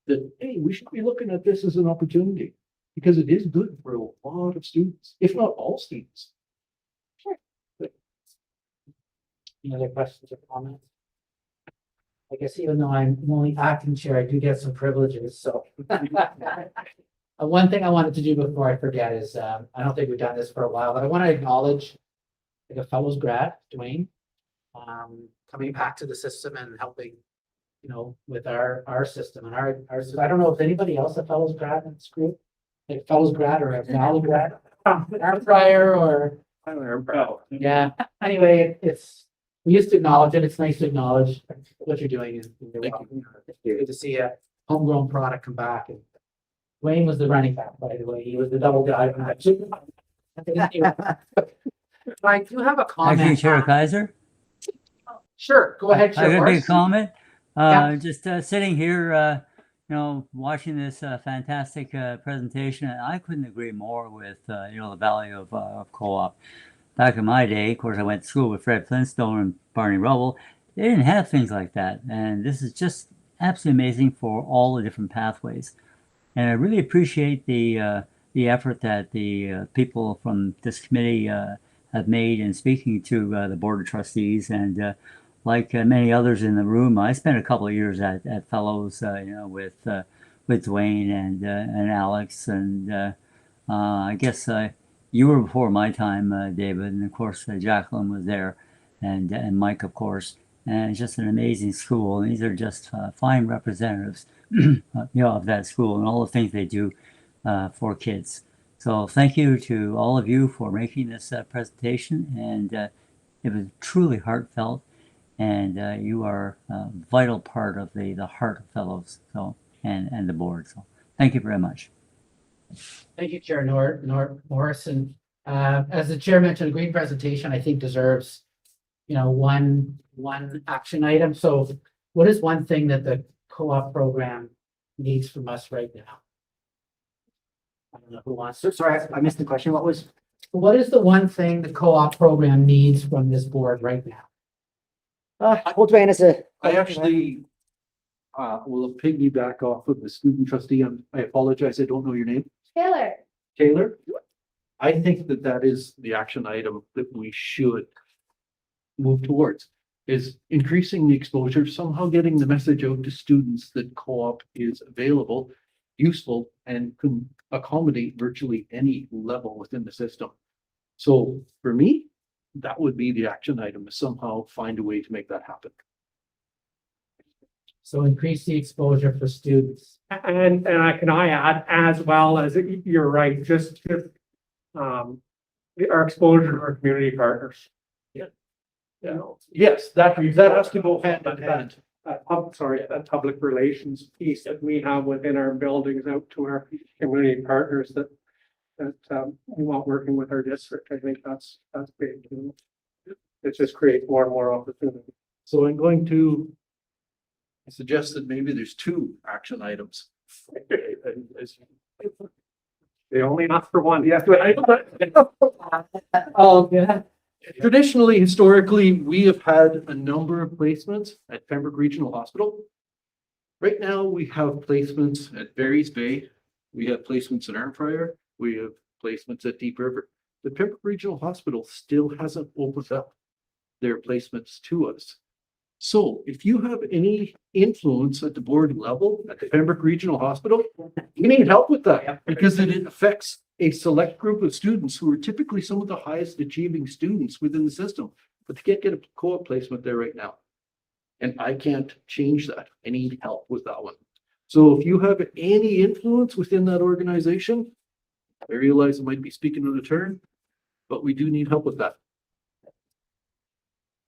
that, hey, we should be looking at this as an opportunity because it is good for a lot of students, if not all students. Any other questions or comments? I guess even though I'm only acting chair, I do get some privileges, so. One thing I wanted to do before I forget is, I don't think we've done this for a while, but I want to acknowledge like a fellows grad, Dwayne, coming back to the system and helping, you know, with our system and our, I don't know if anybody else a fellows grad in this group, like fellows grad or a valley grad, our prior or. Yeah, anyway, we used to acknowledge it. It's nice to acknowledge what you're doing and you're welcome. Good to see a homegrown product come back. And Wayne was the running back, by the way. He was the double guy. I do have a comment. Actually, Chair Kaiser? Sure, go ahead, Chair. I could make a comment. Yeah. Just sitting here, you know, watching this fantastic presentation, and I couldn't agree more with, you know, the value of co-op. Back in my day, of course, I went to school with Fred Flintstone and Barney Rubble. They didn't have things like that. And this is just absolutely amazing for all the different pathways. And I really appreciate the effort that the people from this committee have made in speaking to the Board of Trustees. And like many others in the room, I spent a couple of years at Fellows, you know, with Dwayne and Alex. And I guess you were before my time, David, and of course Jacqueline was there, and Mike, of course. And it's just an amazing school. And these are just fine representatives, you know, of that school and all the things they do for kids. So thank you to all of you for making this presentation, and it was truly heartfelt. And you are a vital part of the heart of Fellows, so and the board. So thank you very much. Thank you, Chair Morrison. As the chair mentioned, a great presentation, I think deserves, you know, one action item. So what is one thing that the co-op program needs from us right now? I don't know who wants to. Sorry, I missed the question. What is the one thing the co-op program needs from this board right now? Well, Dwayne, I actually will piggyback off of the student trustee. I apologize, I don't know your name. Taylor. Taylor? I think that is the action item that we should move towards, is increasing the exposure, somehow getting the message out to students that co-op is available, useful, and can accommodate virtually any level within the system. So for me, that would be the action item, to somehow find a way to make that happen. So increase the exposure for students. And I add, as well as you're right, just our exposure to our community partners. Yeah. Yeah. Yes, that has to go hand in hand. That public relations piece that we have within our buildings out to our community partners, that that we want working with our district. I think that's great. It just creates more and more opportunity. So I'm going to suggest that maybe there's 2 action items. They only ask for one. Yes. Traditionally, historically, we have had a number of placements at Pembroke Regional Hospital. Right now, we have placements at Barry's Bay. We have placements at Arnprior. We have placements at Deep River. The Pembroke Regional Hospital still hasn't opened up their placements to us. So if you have any influence at the board level at the Pembroke Regional Hospital, you need help with that because it affects a select group of students who are typically some of the highest achieving students within the system, but they can't get a co-op placement there right now. And I can't change that. I need help with that one. So if you have any influence within that organization, I realize I might be speaking out of turn, but we do need help with that.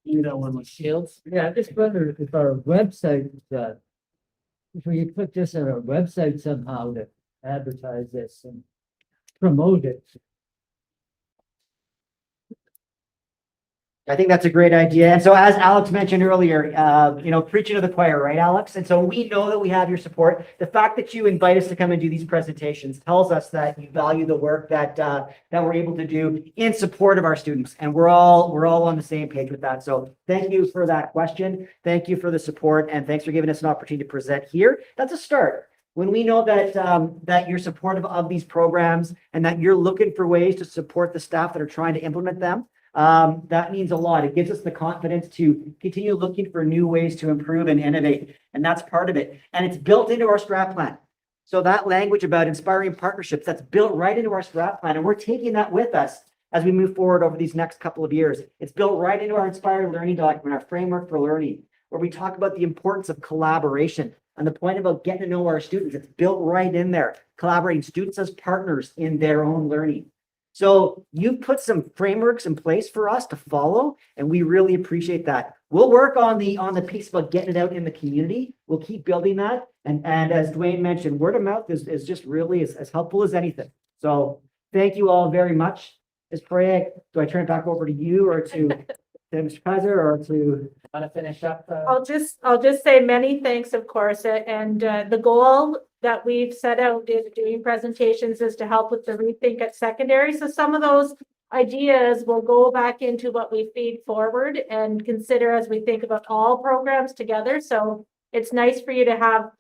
You know, one with Shields. Yeah, I just wonder if our website, if we put this on our website somehow to advertise this and promote it. I think that's a great idea. And so as Alex mentioned earlier, preaching to the choir, right, Alex? And so we know that we have your support. The fact that you invite us to come and do these presentations tells us that you value the work that we're able to do in support of our students. And we're all on the same page with that. So thank you for that question. Thank you for the support. And thanks for giving us an opportunity to present here. That's a start. When we know that you're supportive of these programs and that you're looking for ways to support the staff that are trying to implement them, that means a lot. It gives us the confidence to continue looking for new ways to improve and innovate. And that's part of it. And it's built into our strat plan. So that language about inspiring partnerships, that's built right into our strat plan. And we're taking that with us as we move forward over these next couple of years. It's built right into our inspired learning document, our framework for learning, where we talk about the importance of collaboration and the point about getting to know our students. It's built right in there, collaborating students as partners in their own learning. So you've put some frameworks in place for us to follow, and we really appreciate that. We'll work on the piece about getting it out in the community. We'll keep building that. And as Dwayne mentioned, word of mouth is just really as helpful as anything. So thank you all very much. Ms. Perea, do I turn it back over to you or to Mr. Kaiser or to Want to finish up? I'll just say many thanks, of course, and the goal that we've set out in doing presentations is to help with the rethink at secondary. So some of those ideas will go back into what we feed forward and consider as we think about all programs together. So it's nice for you to have,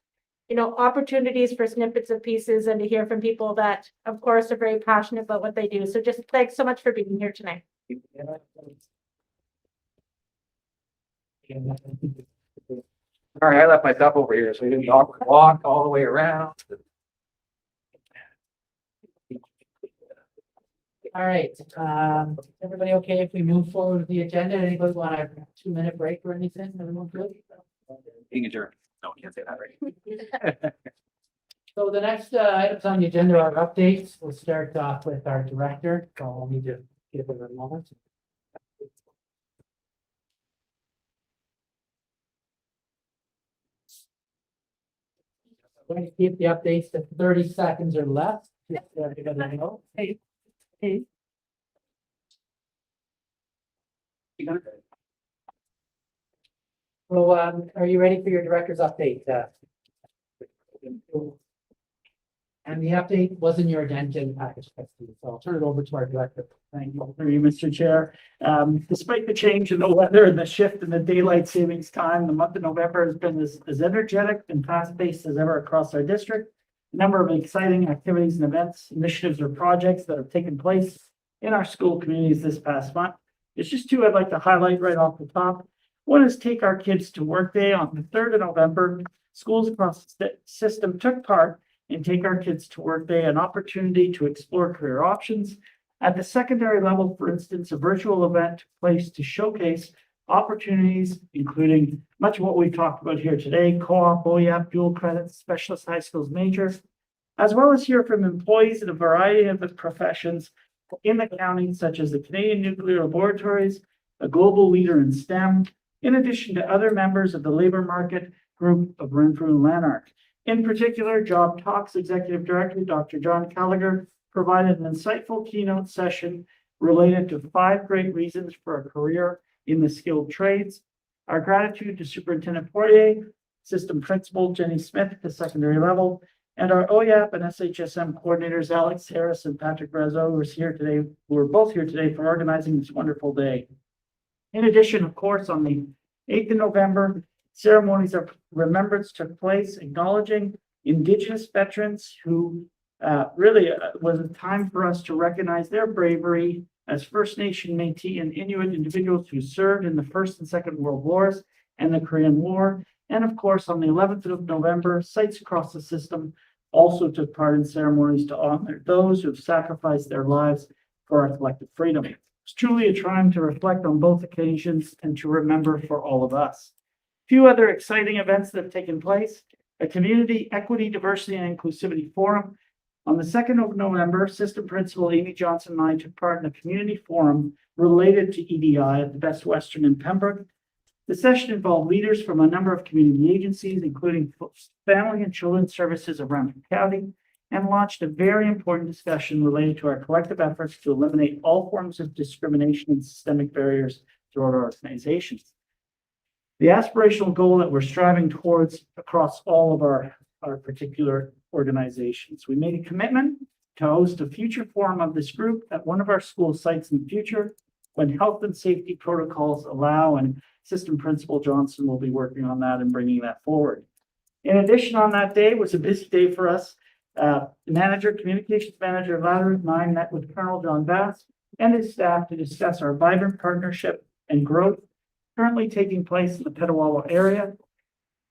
opportunities for snippets of pieces and to hear from people that, of course, are very passionate about what they do. So just thanks so much for being here tonight. Sorry, I left my stuff over here, so we didn't walk all the way around. All right, everybody okay if we move forward with the agenda? Anybody want a 2-minute break or anything? Everyone good? Being adjourned. No, I can't say that right. So the next items on the agenda are updates. We'll start off with our director. So I'll need to give it a moment. I'm going to keep the updates to 30 seconds or less. Just so everybody know. Hey. So, are you ready for your director's update? And the update was in your agenda package, so I'll turn it over to our director. Thank you, Mr. Chair. Despite the change in the weather and the shift in the daylight savings time, the month of November has been as energetic and fast-paced as ever across our district. A number of exciting activities and events, initiatives, or projects that have taken place in our school communities this past month. There's just 2 I'd like to highlight right off the top. One is Take Our Kids to Work Day on the 3rd of November. Schools across the system took part in Take Our Kids to Work Day, an opportunity to explore career options. At the secondary level, for instance, a virtual event took place to showcase opportunities, including much of what we've talked about here today, co-op, OEP, dual credits, specialist high schools majors, as well as hear from employees in a variety of professions in the county, such as the Canadian Nuclear Laboratories, a global leader in STEM, in addition to other members of the labor market group of Renfrew and Lanark. In particular, Job Talks Executive Director, Dr. John Gallagher, provided an insightful keynote session related to 5 great reasons for a career in the skilled trades. Our gratitude to Superintendent Poirier, System Principal Jenny Smith at the secondary level, and our OYAP and SHSM coordinators, Alex Harris and Patrick Brazo, who are both here today for organizing this wonderful day. In addition, of course, on the 8th of November, ceremonies of remembrance took place, acknowledging Indigenous veterans who really was a time for us to recognize their bravery as First Nation, Métis, and Inuit individuals who served in the First and Second World Wars and the Korean War. And of course, on the 11th of November, sites across the system also took part in ceremonies to honor those who have sacrificed their lives for our collective freedom. It's truly a time to reflect on both occasions and to remember for all of us. A few other exciting events that have taken place: a Community Equity, Diversity, and Inclusivity Forum. On the 2nd of November, System Principal Amy Johnson and I took part in a community forum related to EDI at the Best Western in Pembroke. The session involved leaders from a number of community agencies, including Family and Children's Services of Renfrew County, and launched a very important discussion related to our collective efforts to eliminate all forms of discrimination and systemic barriers throughout our organizations. The aspirational goal that we're striving towards across all of our particular organizations. We made a commitment to host a future forum of this group at one of our school sites in the future when health and safety protocols allow, and System Principal Johnson will be working on that and bringing that forward. In addition, on that day was a busy day for us. Communications Manager Ladder and I met with Colonel John Bass and his staff to discuss our vibrant partnership and growth currently taking place in the Petawawa area.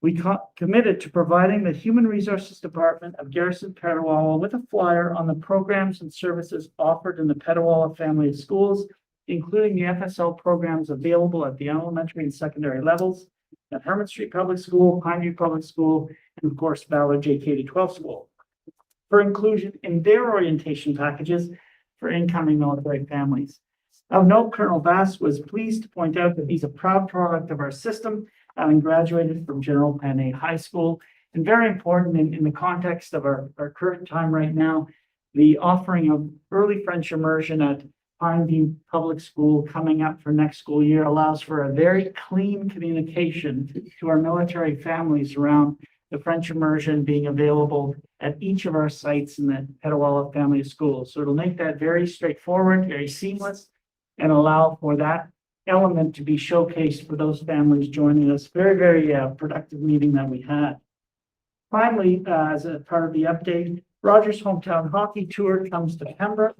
We committed to providing the Human Resources Department of Garrison Petawawa with a flyer on the programs and services offered in the Petawawa family of schools, including the FSL programs available at the elementary and secondary levels at Herman Street Public School, Pineview Public School, and of course, Ballard JK-12 School, for inclusion in their orientation packages for incoming military families. Of note, Colonel Bass was pleased to point out that he's a proud product of our system, having graduated from General Panay High School, and very important in the context of our current time right now, the offering of early French immersion at Pineview Public School coming up for next school year allows for a very clean communication to our military families around the French immersion being available at each of our sites in the Petawawa family of schools. So it'll make that very straightforward, very seamless, and allow for that element to be showcased for those families joining us. Very, very productive meeting that we had. Finally, as a part of the update, Rogers Hometown Hockey Tour comes to Pembroke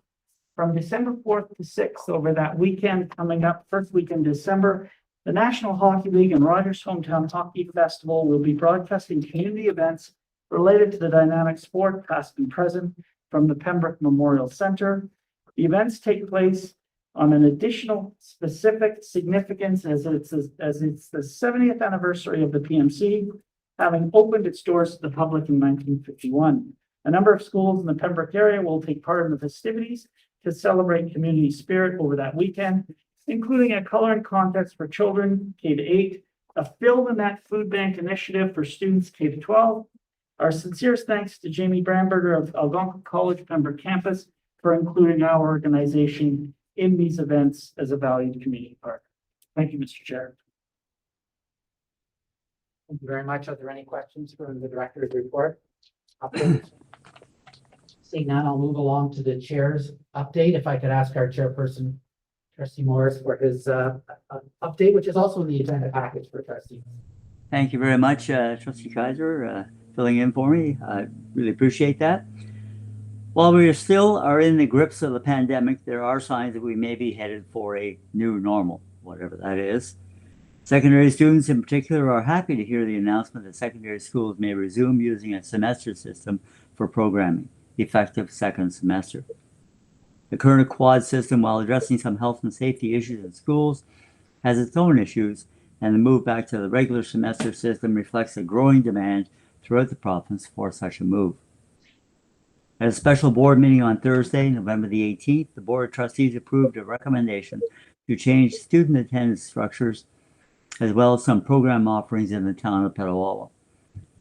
from December 4th to 6th over that weekend coming up, first week in December. The National Hockey League and Rogers Hometown Hockey Festival will be broadcasting community events related to the dynamic sport, past and present, from the Pembroke Memorial Center. The events take place on an additional specific significance as it's the 70th anniversary of the PMC, having opened its doors to the public in 1951. A number of schools in the Pembroke area will take part in the festivities to celebrate community spirit over that weekend, including a coloring contest for children K-8, a Fill the Net food bank initiative for students K-12. Our sincerest thanks to Jamie Bramberger of Algonquin College Pembroke campus for including our organization in these events as a valued community partner. Thank you, Mr. Chair. Thank you very much. Are there any questions for the director's report? Updates? Seeing none, I'll move along to the chair's update. If I could ask our chairperson, Trustee Morris, for his update, which is also in the agenda package for trustees. Thank you very much, Trustee Kaiser, filling in for me. I really appreciate that. While we still are in the grips of the pandemic, there are signs that we may be headed for a new normal, whatever that is. Secondary students in particular are happy to hear the announcement that secondary schools may resume using a semester system for programming, effective second semester. The current quad system, while addressing some health and safety issues in schools, has its own issues, and the move back to the regular semester system reflects a growing demand throughout the province for such a move. At a special board meeting on Thursday, November the 18th, the Board of Trustees approved a recommendation to change student attendance structures as well as some program offerings in the town of Petawawa.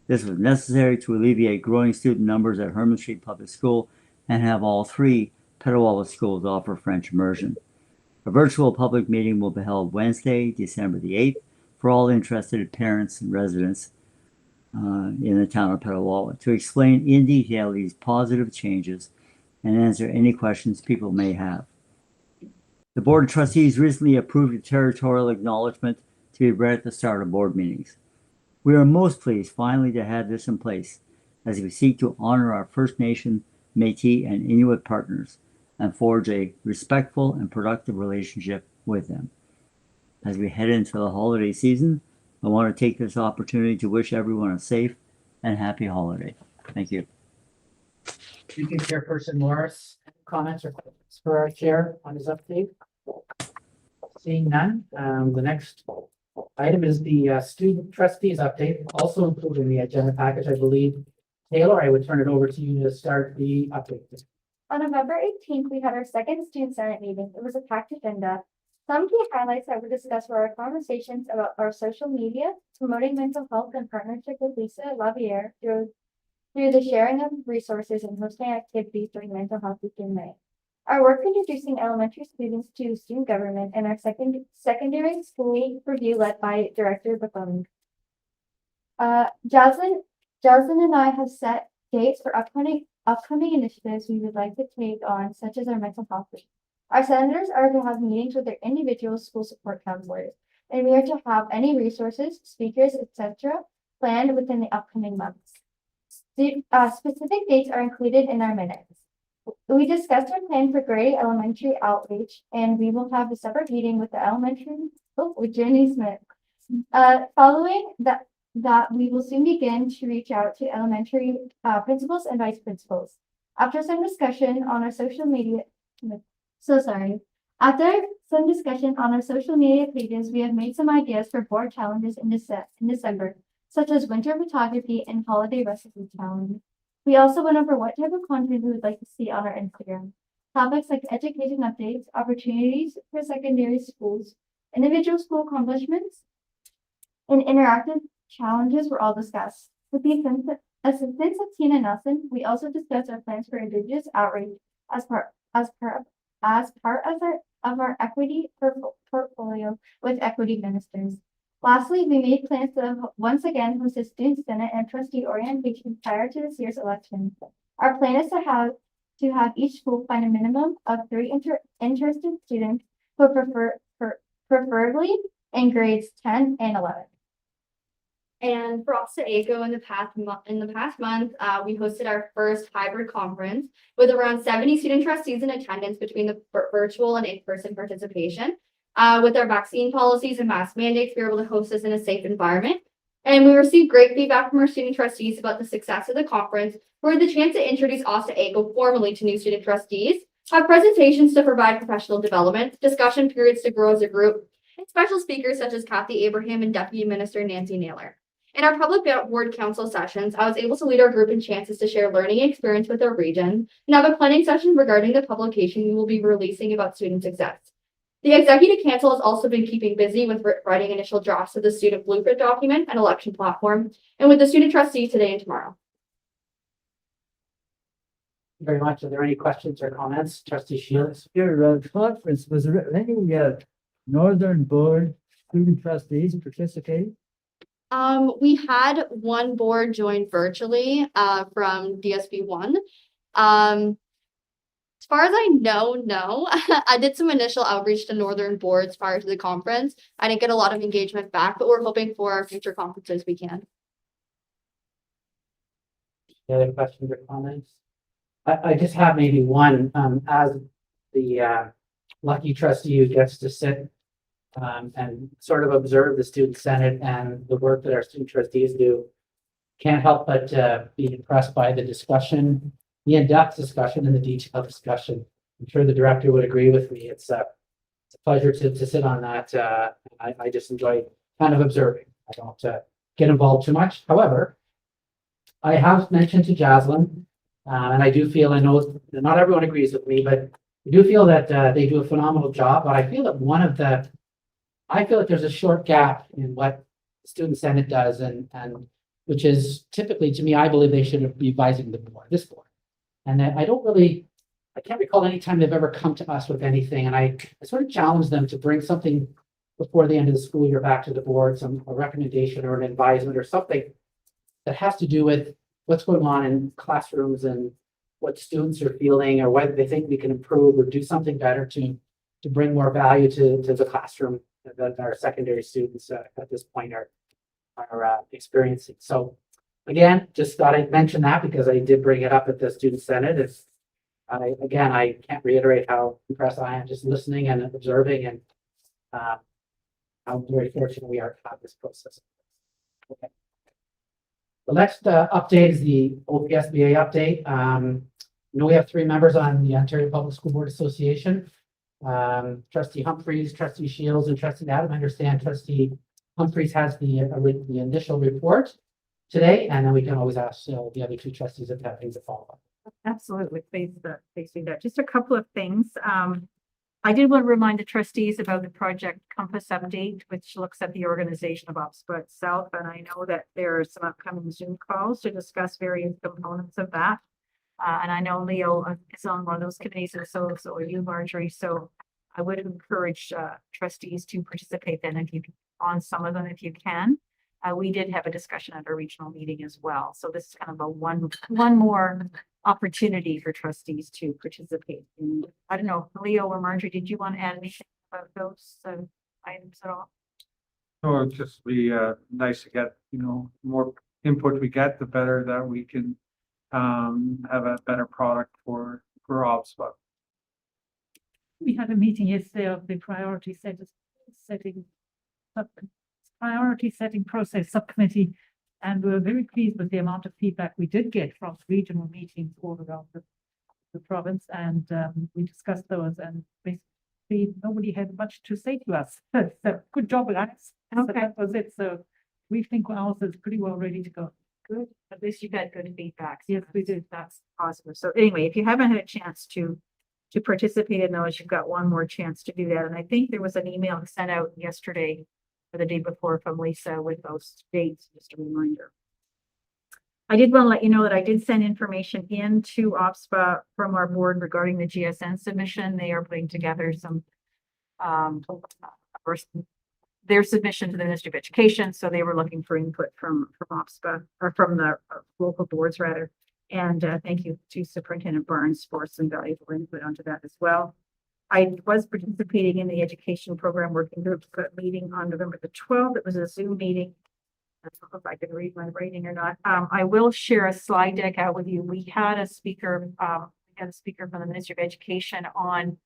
This was necessary to alleviate growing student numbers at Herman Street Public School and have all 3 Petawawa schools offer French immersion. A virtual public meeting will be held Wednesday, December the 8th, for all interested parents and residents in the town of Petawawa to explain in detail these positive changes and answer any questions people may have. The Board of Trustees recently approved a territorial acknowledgement to be read at the start of board meetings. We are most pleased finally to have this in place as we seek to honor our First Nation, Métis, and Inuit partners and forge a respectful and productive relationship with them. As we head into the holiday season, I want to take this opportunity to wish everyone a safe and happy holiday. Thank you. Thank you, Chairperson Morris. Comments or questions for our chair on his update? Seeing none, the next item is the student trustees update, also included in the agenda package, I believe. Taylor, I would turn it over to you to start the update. On November 18th, we had our second student senate meeting. It was a packed agenda. Some key highlights that were discussed were our conversations about our social media, promoting mental health in partnership with Lisa Laviere through the sharing of resources and hosting activities during Mental Health Week in May. Our work introducing elementary students to student government and our secondary school review led by Director Bacone. Jasmine and I have set dates for upcoming initiatives we would like to take on, such as our mental health week. Our senators are to have meetings with their individual school support counselors, and we are to have any resources, speakers, etc. planned within the upcoming months. The specific dates are included in our minutes. We discussed our plan for Grady Elementary outreach, and we will have a separate meeting with the with Jenny Smith. Following that we will soon begin to reach out to elementary principals and vice principals. After some discussion on our social media pages, we have made some ideas for board challenges in December, such as winter photography and holiday recipe challenge. We also went over what type of content we would like to see on our Instagram. Topics like education updates, opportunities for secondary schools, individual school accomplishments, and interactive challenges were all discussed. With the assistance of Tina Nelson, we also discussed our plans for Indigenous outreach as part of our equity portfolio with equity ministers. Lastly, we made plans to once again host a student senate and trustee orientation prior to this year's election. Our plan is to have each school find a minimum of 3 interested students who preferably in grades 10 and 11. And for RCDSB in the past month, we hosted our first hybrid conference with around 70 student trustees in attendance between the virtual and in-person participation. With our vaccine policies and mask mandates, we were able to host this in a safe environment. And we received great feedback from our student trustees about the success of the conference. We had the chance to introduce RCDSB formally to new student trustees, have presentations to provide professional development, discussion periods to grow as a group, and special speakers such as Kathy Abraham and Deputy Minister Nancy Naylor. In our public board council sessions, I was able to lead our group in chances to share learning experience with our region and have a planning session regarding the publication we will be releasing about student success. The Executive Council has also been keeping busy with writing initial drafts of the student blueprint document and election platform, and with the student trustees today and tomorrow. Very much. Are there any questions or comments? Trustee Shields? Your conference, was there any Northern Board student trustees participate? We had one board join virtually from DSB 1. As far as I know, no. I did some initial outreach to Northern boards prior to the conference. I didn't get a lot of engagement back, but we're hoping for our future conferences we can. Any other questions or comments? I just have maybe one. As the lucky trustee who gets to sit and sort of observe the student senate and the work that our student trustees do, can't help but be impressed by the discussion, the in-depth discussion and the detailed discussion. I'm sure the director would agree with me. It's a pleasure to sit on that. I just enjoy kind of observing. I don't get involved too much. However, I have mentioned to Jaslyn, and I do feel, I know not everyone agrees with me, but I do feel that they do a phenomenal job. But I feel that I feel that there's a short gap in what the student senate does, and which is typically, to me, I believe they should be advising the board, this board. And then I can't recall any time they've ever come to us with anything, and I sort of challenged them to bring something before the end of the school year back to the board, a recommendation or an advisement or something that has to do with what's going on in classrooms and what students are feeling, or whether they think we can improve or do something better to bring more value to the classroom that our secondary students at this point are experiencing. So again, just thought I'd mention that because I did bring it up at the Student Senate. I can't reiterate how impressed I am just listening and observing, and how very fortunate we are to have this process. Okay. The next update is the OPSBA update. We have 3 members on the Ontario Public School Board Association. Trustee Humphreys, Trustee Shields, and Trustee Adam. I understand Trustee Humphreys has the initial report today, and then we can always ask the other 2 trustees if they have things to follow up. Absolutely, please do that. Just a couple of things. I did want to remind the trustees about the Project Compass update, which looks at the organization of OPSBA itself. And I know that there are some upcoming Zoom calls to discuss various components of that. And I know Leo is on one of those committees, and so are you, Marjorie. So I would encourage trustees to participate then on some of them if you can. We did have a discussion at our regional meeting as well. So this is kind of a one more opportunity for trustees to participate in. I don't know, Leo or Marjorie, did you want to add anything about those items at all? Oh, it'd just be nice to get, more input we get, the better that we can have a better product for OPSBA. We had a meeting yesterday of the priority setting process subcommittee, and we were very pleased with the amount of feedback we did get from regional meetings all around the province, and we discussed those, and basically nobody had much to say to us. So good job, guys. So that was it. So we think ours is pretty well ready to go. Good. At least you got good feedback. Yes, we did. That's positive. So anyway, if you haven't had a chance to participate in those, you've got one more chance to do that. And I think there was an email sent out yesterday or the day before from Lisa with those dates, just a reminder. I did want to let you know that I did send information in to OPSBA from our board regarding the GSN submission. They are putting together some their submission to the Ministry of Education. So they were looking for input from OPSBA, or from the local boards rather. And thank you to Superintendent Barnes for some valuable input onto that as well. I was participating in the education program working group meeting on November the 12th. It was a Zoom meeting. I don't know if I can read my writing or not. I will share a slide deck out with you. We had a speaker from the Ministry of Education on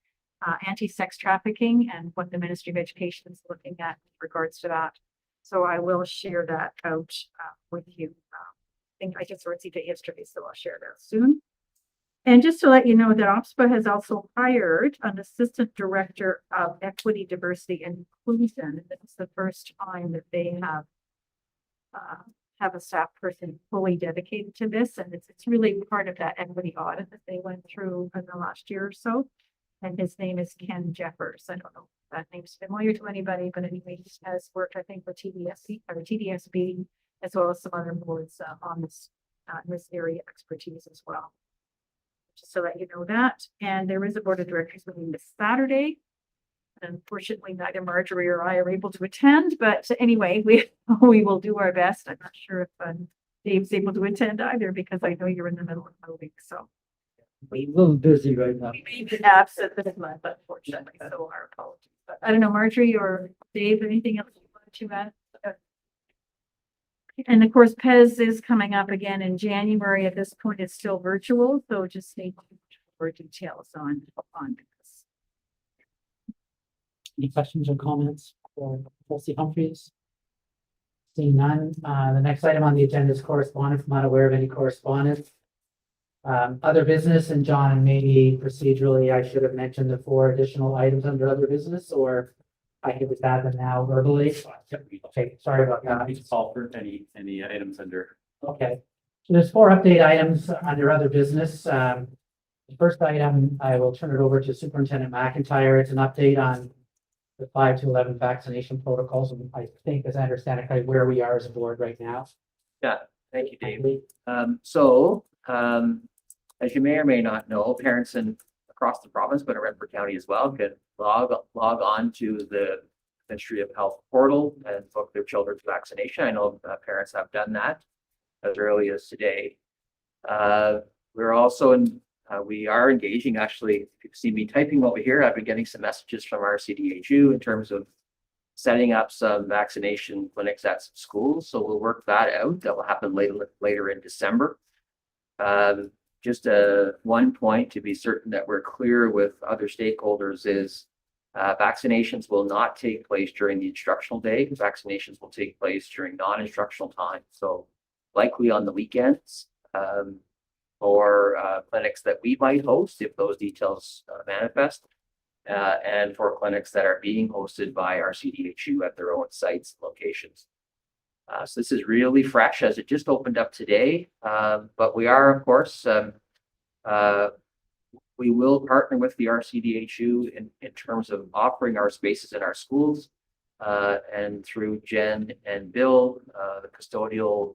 anti-sex trafficking and what the Ministry of Education is looking at in regards to that. So I will share that out with you. I think I just received it yesterday, so I'll share that soon. And just to let you know that OPSBA has also hired an Assistant Director of Equity, Diversity, and Inclusion. This is the first time that they have a staff person fully dedicated to this, and it's really part of that equity audit that they went through in the last year or so. And his name is Ken Jeffers. I don't know if that name's familiar to anybody, but anyway, he has worked, I think, with TDSB, as well as some other boards on this area of expertise as well. Just to let you know that. And there is a board of directors meeting this Saturday. Unfortunately, neither Marjorie or I are able to attend, but anyway, we will do our best. I'm not sure if Dave's able to attend either, because I know you're in the middle of moving, so. We're a little busy right now. We may be absent this month, unfortunately, so our apologies. But I don't know, Marjorie or Dave, anything else you wanted to add? And of course, PEZ is coming up again in January. At this point, it's still virtual, so just stay tuned for details on this. Any questions or comments for Trustee Humphreys? Seeing none, the next item on the agenda is correspondence. I'm not aware of any correspondence. Other business, and John, maybe procedurally, I should have mentioned the 4 additional items under other business, or I could just add them now verbally. Okay, sorry about that. Please call for any items under. Okay, so there's 4 update items under other business. The first item, I will turn it over to Superintendent McIntyre. It's an update on the 5 to 11 vaccination protocols. And I think, as I understand it, where we are as a board right now. Yeah, thank you, Dave. As you may or may not know, parents across the province, but in Renfrew County as well, can log on to the Ministry of Health portal and book their children's vaccination. I know parents have done that as early as today. We're also we are engaging, actually, if you see me typing over here, I've been getting some messages from RCDHU in terms of setting up some vaccination clinics at some schools. So we'll work that out. That will happen later in December. Just one point to be certain that we're clear with other stakeholders is vaccinations will not take place during the instructional day. Vaccinations will take place during non-instructional time. So likely on the weekends or clinics that we might host if those details manifest. And for clinics that are being hosted by RCDHU at their own sites and locations. So this is really fresh as it just opened up today. But we are, of course, we will partner with the RCDHU in terms of offering our spaces in our schools and through Jen and Bill, the custodial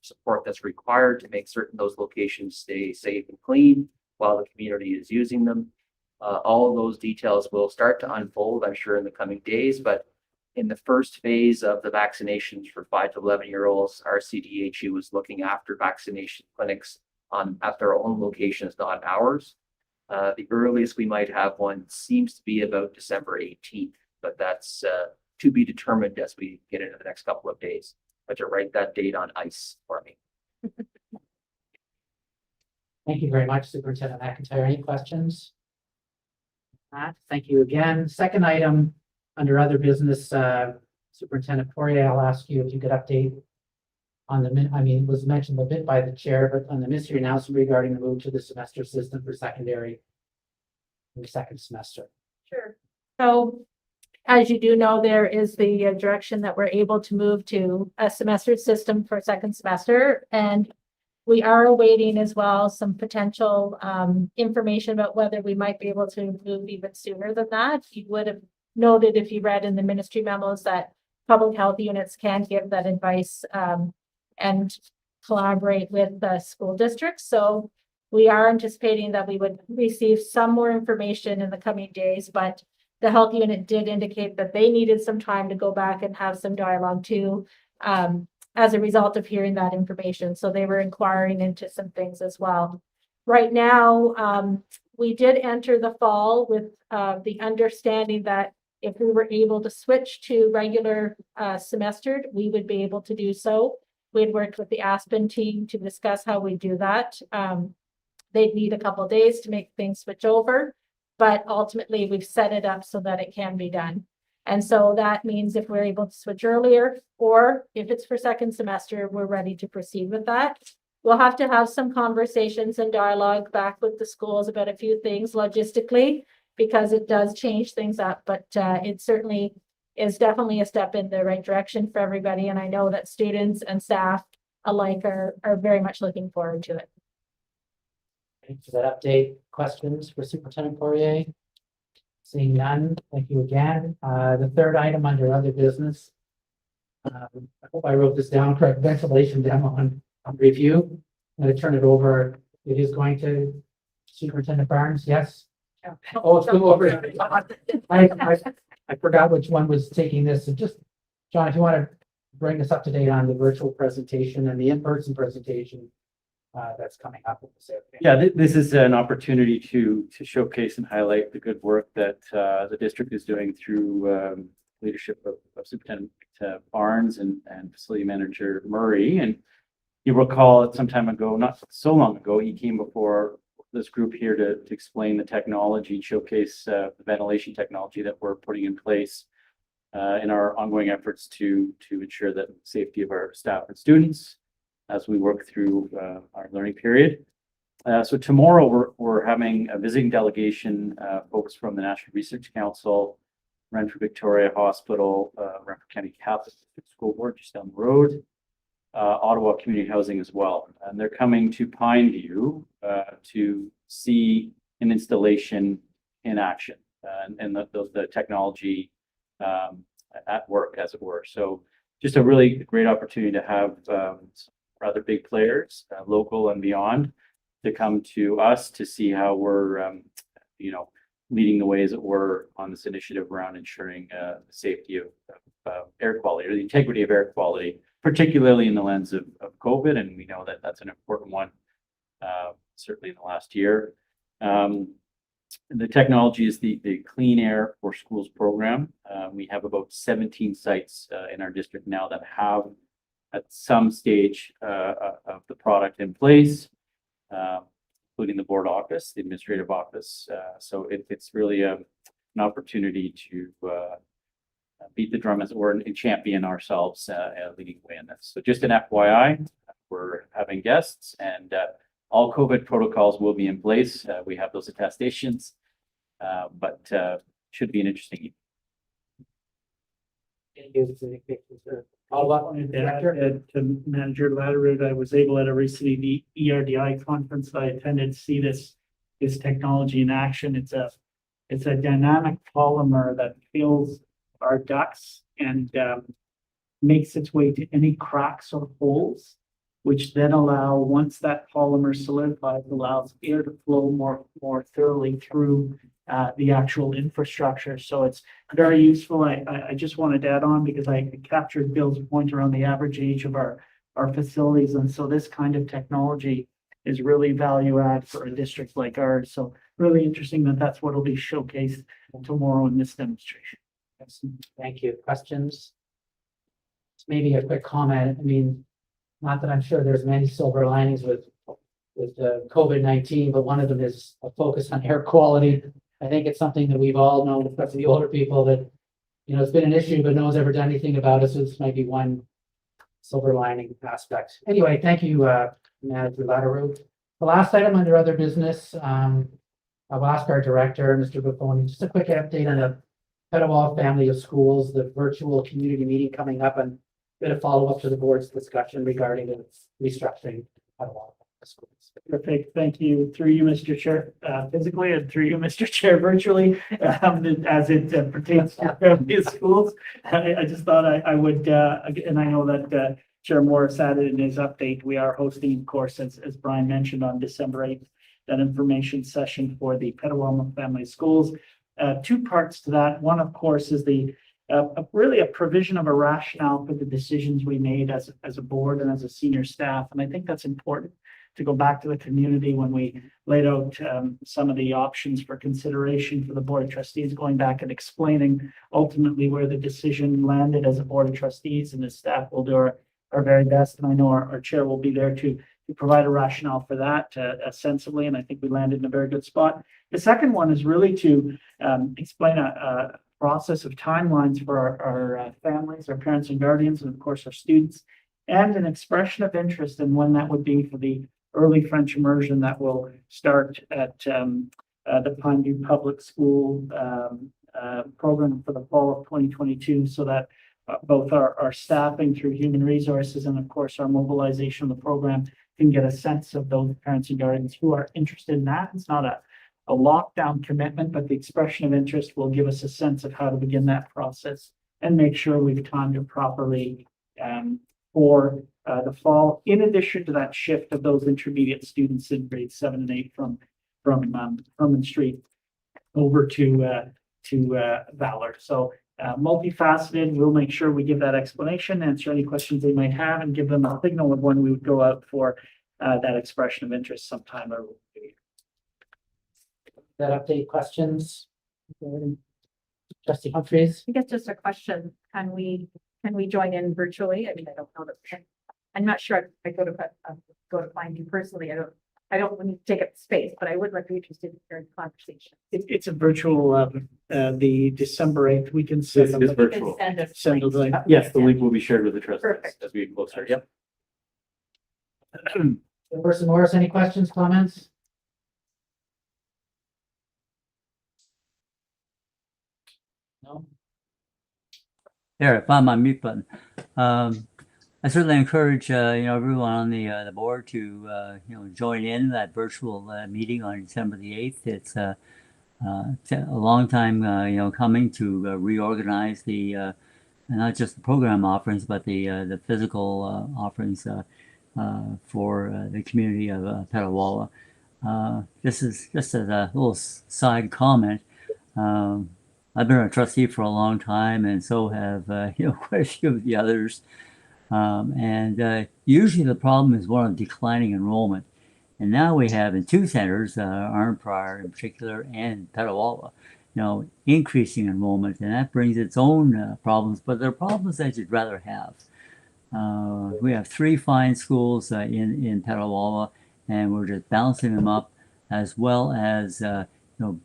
support that's required to make certain those locations stay safe and clean while the community is using them. All of those details will start to unfold, I'm sure, in the coming days, but in the first phase of the vaccinations for 5 to 11-year-olds, RCDHU is looking after vaccination clinics at their own locations, not ours. The earliest we might have one seems to be about December 18th, but that's to be determined as we get into the next couple of days. But to write that date on ice for me. Thank you very much, Superintendent McIntyre. Any questions? Thank you again. Second item under other business, Superintendent Poirier, I'll ask you if you could update on it was mentioned a bit by the chair, but on the ministry announcement regarding the move to the semester system for secondary in the second semester. Sure. So as you do know, there is the direction that we're able to move to a semester system for second semester. And we are awaiting as well some potential information about whether we might be able to move even sooner than that. You would have noted if you read in the ministry memos that public health units can give that advice and collaborate with the school districts. So we are anticipating that we would receive some more information in the coming days, but the health unit did indicate that they needed some time to go back and have some dialogue too, as a result of hearing that information. So they were inquiring into some things as well. Right now, we did enter the fall with the understanding that if we were able to switch to regular semestered, we would be able to do so. We had worked with the Aspen team to discuss how we do that. They'd need a couple of days to make things switch over, but ultimately we've set it up so that it can be done. And so that means if we're able to switch earlier, or if it's for second semester, we're ready to proceed with that. We'll have to have some conversations and dialogue back with the schools about a few things logistically, because it does change things up, but it certainly is definitely a step in the right direction for everybody. And I know that students and staff alike are very much looking forward to it. Does that update questions for Superintendent Poirier? Seeing none, thank you again. The third item under other business. I hope I wrote this down correct. Ventilation demo on review. I'm going to turn it over. It is going to Superintendent Barnes. Yes. Oh, it's going over. I forgot which one was taking this. So just, John, if you want to bring us up to date on the virtual presentation and the in-person presentation that's coming up. Yeah, this is an opportunity to showcase and highlight the good work that the district is doing through leadership of Superintendent Barnes and Facility Manager Murray. And you recall that some time ago, not so long ago, he came before this group here to explain the technology, showcase the ventilation technology that we're putting in place in our ongoing efforts to ensure that safety of our staff and students as we work through our learning period. So tomorrow we're having a visiting delegation, folks from the National Research Council, Renfrew Victoria Hospital, Renfrew County Catholic School Board just down the road, Ottawa Community Housing as well. And they're coming to Pineview to see an installation in action and the technology at work, as it were. So just a really great opportunity to have rather big players, local and beyond, to come to us to see how we're, leading the way, as it were, on this initiative around ensuring the safety of air quality, or the integrity of air quality, particularly in the lens of COVID. And we know that that's an important one, certainly in the last year. The technology is the Clean Air for Schools program. We have about 17 sites in our district now that have at some stage of the product in place, including the board office, the administrative office. So it's really an opportunity to beat the drum, as it were, and champion ourselves leading the way in this. So just an FYI, we're having guests, and all COVID protocols will be in place. We have those attestations, but should be an interesting evening. Thank you. I'll want to add to Manager Latterwood, I was able at a recently the ERDI conference I attended to see this technology in action. It's a dynamic polymer that fills our ducts and makes its way to any cracks or holes, which then allow, once that polymer solidifies, allows air to flow more thoroughly through the actual infrastructure. So it's very useful. I just wanted to add on, because I captured Bill's point around the average age of our facilities. And so this kind of technology is really value add for a district like ours. So really interesting that that's what will be showcased tomorrow in this demonstration. Thank you. Questions? Maybe a quick comment. I mean, not that I'm sure there's many silver linings with COVID-19, but one of them is a focus on air quality. I think it's something that we've all known, especially the older people, that, it's been an issue, but no one's ever done anything about it. So this might be one silver lining aspect. Anyway, thank you, Manager Latterwood. The last item under other business, I'll ask our director, Mr. Buffoni, just a quick update on the Petawawa family of schools, the virtual community meeting coming up, and a bit of follow-up to the board's discussion regarding the restructuring Petawawa schools. Perfect. Thank you. Through you, Mr. Chair, physically, and through you, Mr. Chair, virtually, as it pertains to family schools. I just thought I would, and I know that Chair Morris added in his update, we are hosting, of course, as Brian mentioned, on December 8th, that information session for the Petawawa family schools. Two parts to that. One, of course, is really a provision of a rationale for the decisions we made as a board and as a senior staff. And I think that's important to go back to the community when we laid out some of the options for consideration for the Board of Trustees, going back and explaining ultimately where the decision landed as a Board of Trustees, and the staff will do our very best. And I know our chair will be there to provide a rationale for that sensibly, and I think we landed in a very good spot. The second one is really to explain a process of timelines for our families, our parents and guardians, and of course our students, and an expression of interest in when that would be for the early French immersion that will start at the Pineview Public School program for the fall of 2022, so that both our staffing through human resources and of course our mobilization of the program can get a sense of those parents and guardians who are interested in that. It's not a lockdown commitment, but the expression of interest will give us a sense of how to begin that process and make sure we've timed it properly for the fall, in addition to that shift of those intermediate students in grades 7 and 8 from Herman Street over to Valor. So multifaceted. We'll make sure we give that explanation, answer any questions they might have, and give them a signal of when we would go out for that expression of interest sometime early. That update questions? Trustee Humphries? I guess just a question. Can we join in virtually? I mean, I don't know that. I'm not sure if I go to find you personally. I don't want to take up space, but I would like to be interested in hearing the conversation. It's a virtual, the December 8th, we can send It is virtual. Send a link. Yes, the link will be shared with the trustees Perfect. as we get closer. Yep. Person Morris, any questions, comments? No? There, I found my mute button. I certainly encourage everyone on the board to join in that virtual meeting on December the 8th. It's a long time coming to reorganize the not just the program offerings, but the physical offerings for the community of Petawawa. This is just as a little side comment. I've been a trustee for a long time, and so have quite a few of the others. Usually the problem is one of declining enrollment. And now we have in two centers, Arnprior in particular and Petawawa, increasing enrollment, and that brings its own problems, but they're problems that you'd rather have. We have 3 fine schools in Petawawa, and we're just balancing them up, as well as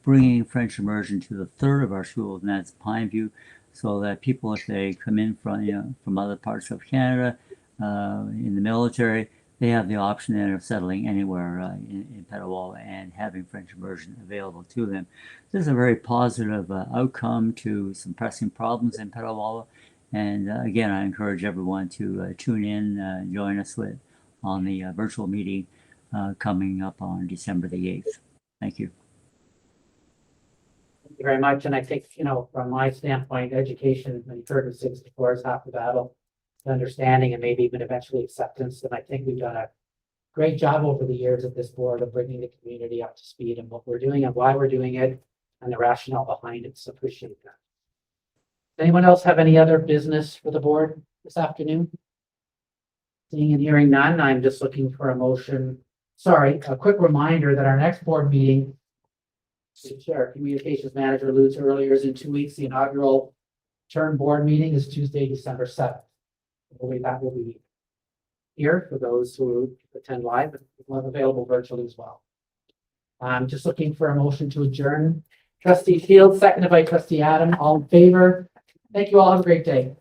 bringing French immersion to the third of our schools, and that's Pineview, so that people, if they come in from other parts of Canada in the military, they have the option then of settling anywhere in Petawawa and having French immersion available to them. This is a very positive outcome to some pressing problems in Petawawa. And again, I encourage everyone to tune in, join us on the virtual meeting coming up on December the 8th. Thank you. Thank you very much. And I think, from my standpoint, education, when you've heard of 64 is half the battle, understanding and maybe even eventually acceptance. And I think we've done a great job over the years at this board of bringing the community up to speed on what we're doing and why we're doing it and the rationale behind it. So appreciate that. Does anyone else have any other business for the board this afternoon? Seeing and hearing none, I'm just looking for a motion. Sorry, a quick reminder that our next board meeting, which our communications manager alludes to earlier, is in 2 weeks. The inaugural term board meeting is Tuesday, December 7th. That will be here for those who attend live, but we'll have available virtually as well. I'm just looking for a motion to adjourn. Trustee Fields, seconded by Trustee Adam. All in favor? Thank you all. Have a great day.